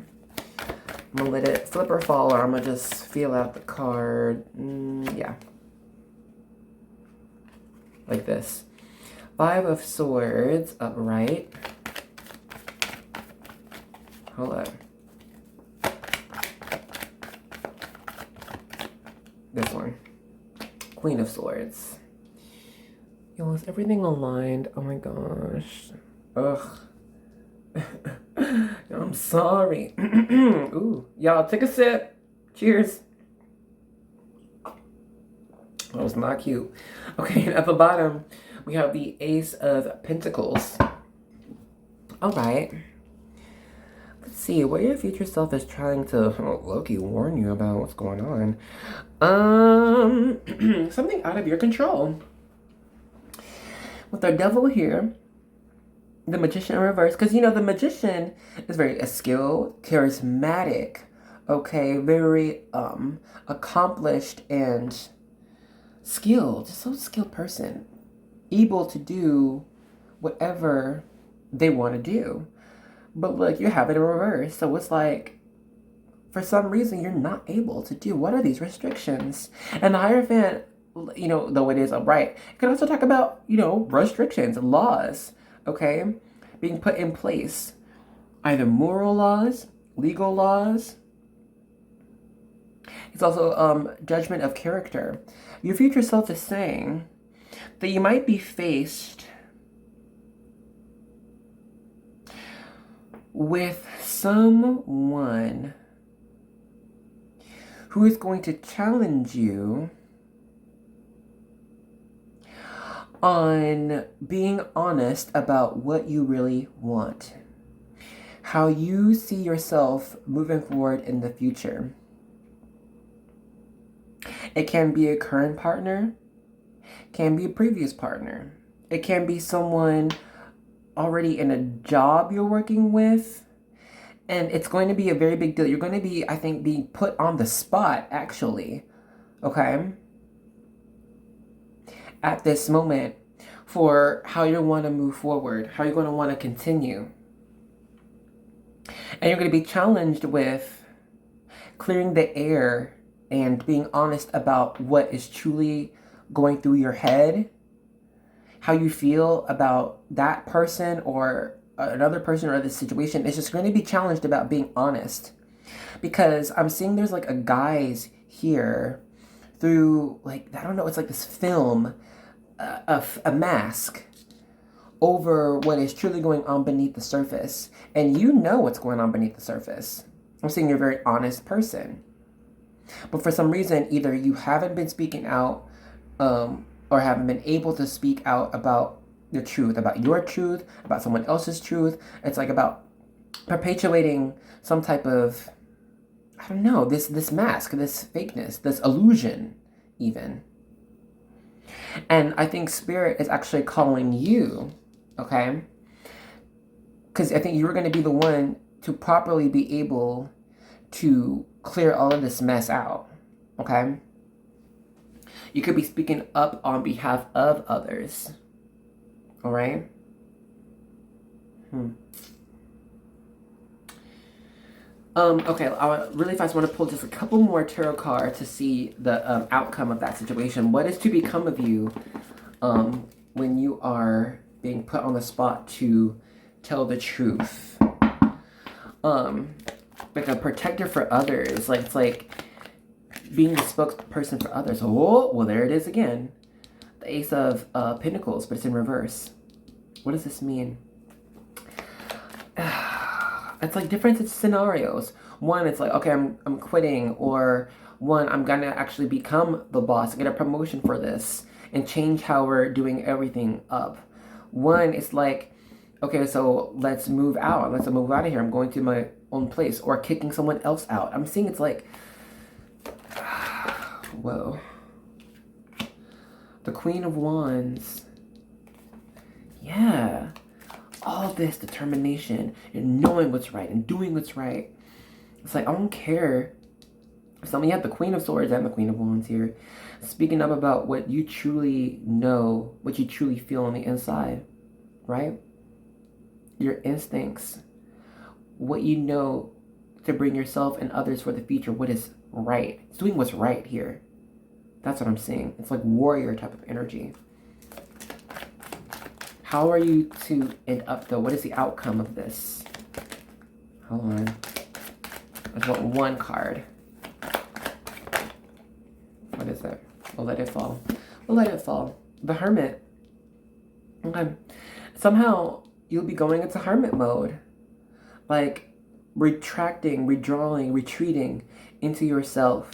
I'm going to let it flip or fall, or I'm going to just feel out the card. Yeah. Like this. Five of Swords upright. Hold on. This one. Queen of Swords. Yo, is everything aligned? Oh my gosh. Ugh. I'm sorry. Ooh. Y'all, take a sip. Cheers. That was not cute. Okay, at the bottom, we have the Ace of Pentacles. All right. Let's see what your future self is trying to low-key warn you about what's going on. Something out of your control. With our Devil here, the Magician in reverse, because you know the Magician is very skilled, charismatic, okay, very accomplished and skilled, so skilled person, able to do whatever they want to do. But look, you have it in reverse, so it's like, for some reason, you're not able to do. What are these restrictions? And the Hierophant, you know, though it is upright, it can also talk about, you know, restrictions, laws, okay, being put in place. Either moral laws, legal laws. It's also judgment of character. Your future self is saying that you might be faced with someone who is going to challenge you on being honest about what you really want. How you see yourself moving forward in the future. It can be a current partner, can be a previous partner. It can be someone already in a job you're working with. And it's going to be a very big deal. You're going to be, I think, being put on the spot, actually. Okay? At this moment, for how you want to move forward, how you're going to want to continue. And you're going to be challenged with clearing the air and being honest about what is truly going through your head, how you feel about that person or another person or the situation. It's just going to be challenged about being honest. Because I'm seeing there's like a guise here through, like, I don't know, it's like this film, a mask, over what is truly going on beneath the surface. And you know what's going on beneath the surface. I'm saying you're a very honest person. But for some reason, either you haven't been speaking out or haven't been able to speak out about the truth, about your truth, about someone else's truth. It's like about perpetuating some type of, I don't know, this mask, this fakeness, this illusion even. And I think Spirit is actually calling you, okay? Because I think you're going to be the one to properly be able to clear all of this mess out, okay? You could be speaking up on behalf of others, all right? Okay, I really fast want to pull just a couple more tarot cards to see the outcome of that situation. What is to become of you when you are being put on the spot to tell the truth? Like a protector for others. Like, it's like being the spokesperson for others. Oh, well, there it is again. The Ace of Pentacles, but it's in reverse. What does this mean? It's like different scenarios. One, it's like, okay, I'm quitting, or one, I'm gonna actually become the boss, get a promotion for this, and change how we're doing everything up. One, it's like, okay, so let's move out. Let's move out of here. I'm going to my own place, or kicking someone else out. I'm seeing it's like, whoa. The Queen of Wands. Yeah. All this determination and knowing what's right and doing what's right. It's like, I don't care. So you have the Queen of Swords and the Queen of Wands here. Speaking up about what you truly know, what you truly feel on the inside, right? Your instincts. What you know to bring yourself and others for the future. What is right. It's doing what's right here. That's what I'm seeing. It's like warrior type of energy. How are you to end up, though? What is the outcome of this? Hold on. I just want one card. What is it? We'll let it fall. We'll let it fall. The Hermit. Okay. Somehow, you'll be going into hermit mode. Like, retracting, withdrawing, retreating into yourself.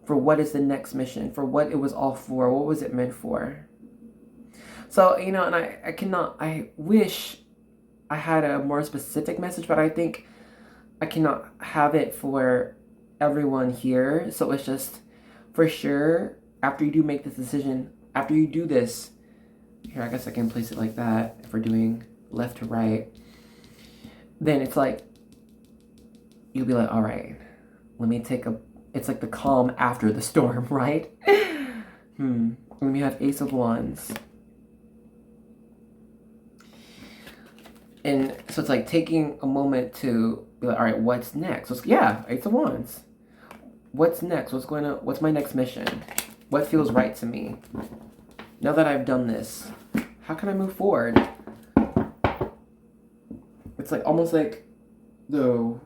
For what is the next mission? For what it was all for? What was it meant for? So, you know, and I wish I had a more specific message, but I think I cannot have it for everyone here. So it's just, for sure, after you do make this decision, after you do this, here, I guess I can place it like that, if we're doing left to right, then it's like, you'll be like, all right, let me take it's like the calm after the storm, right? Then we have Ace of Wands. And so it's like taking a moment to be like, all right, what's next? Yeah, Ace of Wands. What's next? What's my next mission? What feels right to me? Now that I've done this, how can I move forward? It's like almost like you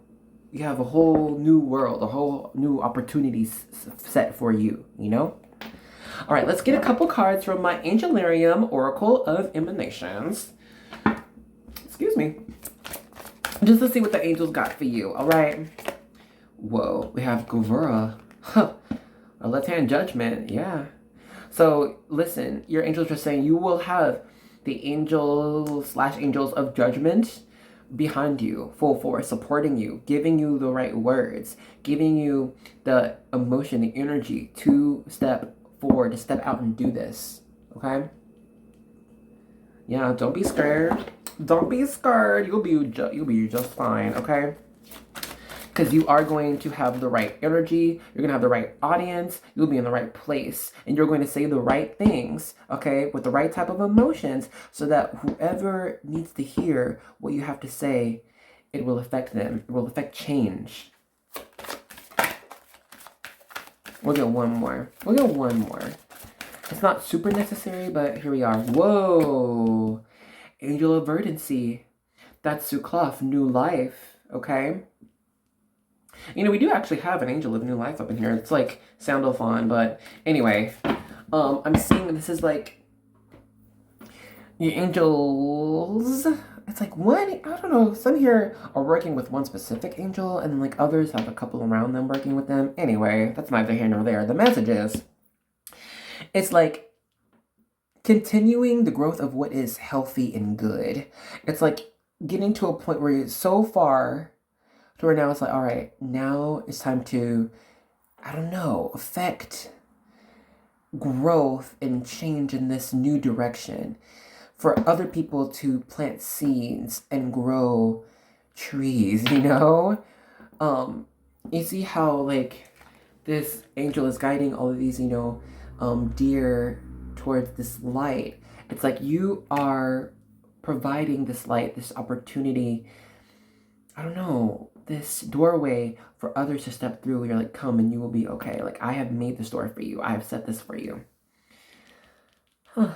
have a whole new world, a whole new opportunity set for you, you know? All right, let's get a couple cards from my Angelarium Oracle of Emanations. Excuse me. Just to see what the angels got for you, all right? Whoa, we have Govura. Huh. A left-hand judgment, yeah. So, listen, your angels are saying you will have the angels/angels of judgment behind you, full force, supporting you, giving you the right words, giving you the emotion, the energy to step forward, to step out and do this, okay? Yeah, don't be scared. Don't be scared. You'll be just fine, okay? Because you are going to have the right energy. You're going to have the right audience. You'll be in the right place. And you're going to say the right things, okay? With the right type of emotions so that whoever needs to hear what you have to say, it will affect them. It will affect change. We'll get one more. It's not super necessary, but here we are. Whoa. Angel of Verdancy. That's Suklof, new life, okay? You know, we do actually have an Angel of New Life up in here. It's like Sandalphon, but anyway. I'm seeing this is like, Your angels, it's like one, I don't know, some here are working with one specific angel and like others have a couple around them working with them. Anyway, that's neither here nor there. The message is, it's like continuing the growth of what is healthy and good. It's like getting to a point where you're so far to where now it's like, all right, now it's time to, I don't know, affect growth and change in this new direction. For other people to plant seeds and grow trees, you know? You see how, like, this angel is guiding all of these, you know, deer towards this light. It's like you are providing this light, this opportunity, I don't know, this doorway for others to step through. You're like, come and you will be okay. Like, I have made this door for you. I have set this for you. Huh,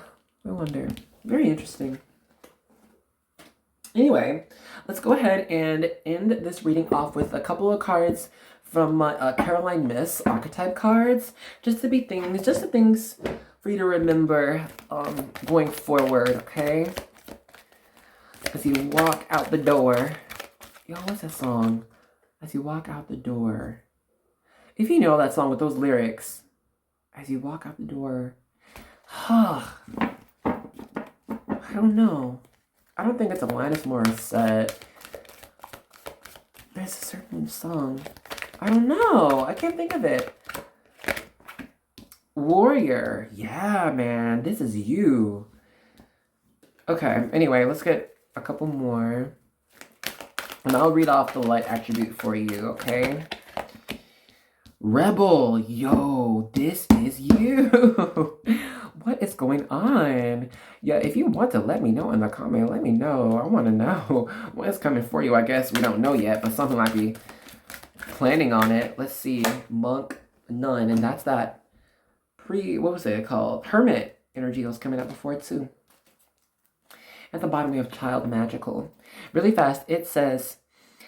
I wonder. Very interesting. Anyway, let's go ahead and end this reading off with a couple of cards from my Caroline Miss archetype cards. Just the things for you to remember going forward, okay? As you walk out the door. Yo, what's that song? As you walk out the door. If you know that song with those lyrics. As you walk out the door. I don't know. I don't think it's Alanis Morissette. There's a certain song. I don't know. I can't think of it. Warrior. Yeah, man. This is you. Okay. Anyway, let's get a couple more. And I'll read off the light attribute for you, okay? Rebel. Yo, this is you. What is going on? Yeah, if you want to let me know in the comment, let me know. I want to know what's coming for you. I guess we don't know yet, but something might be planning on it. Let's see. Monk, Nun, and that's that what was it called? Hermit energy was coming up before it too. At the bottom we have Child Magical. Really fast, it says,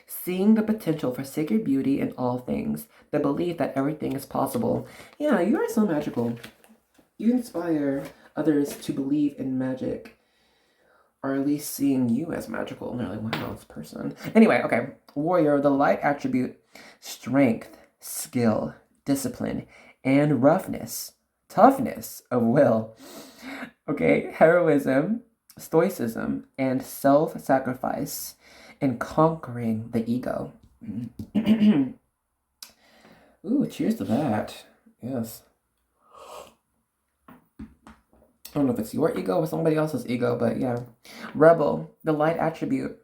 seeing the potential for sacred beauty in all things, the belief that everything is possible. Yeah, you are so magical. You inspire others to believe in magic, or at least seeing you as magical. And they're like, wow, this person. Anyway, okay. Warrior, the light attribute, strength, skill, discipline, and roughness, toughness of will. Okay, heroism, stoicism, and self-sacrifice in conquering the ego. Ooh, cheers to that. Yes. I don't know if it's your ego or somebody else's ego, but yeah. Rebel, the light attribute,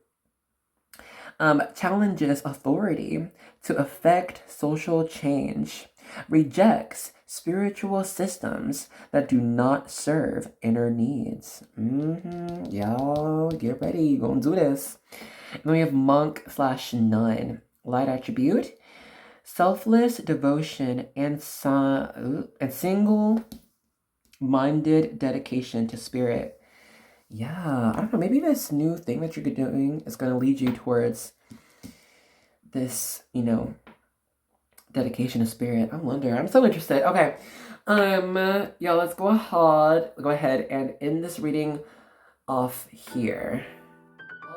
challenges authority to affect social change, rejects spiritual systems that do not serve inner needs. Y'all, get ready. You're gonna do this. And then we have Monk/Nun, light attribute, selfless devotion and single-minded dedication to spirit. Yeah, I don't know, maybe this new thing that you're doing is going to lead you towards this, you know, dedication to spirit. I wonder. I'm so interested. Okay. Y'all, let's go ahead and end this reading off here.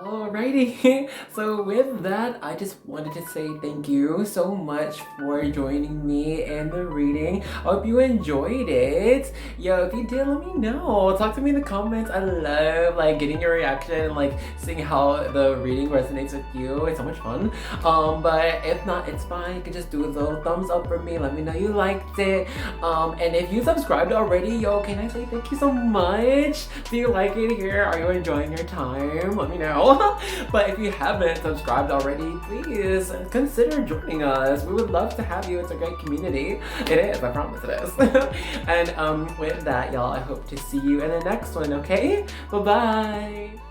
Alrighty, so with that, I just wanted to say thank you so much for joining me in the reading. I hope you enjoyed it. Yo, if you did, let me know. Talk to me in the comments. I love like getting your reaction and like seeing how the reading resonates with you. It's so much fun. But if not, it's fine. You can just do a little thumbs up for me. Let me know you liked it. And if you subscribed already, yo, can I say thank you so much? Do you like it here? Are you enjoying your time? Let me know. But if you haven't subscribed already, please consider joining us. We would love to have you. It's a great community. It is, I promise it is. And with that, y'all, I hope to see you in the next one, okay? Bye-bye.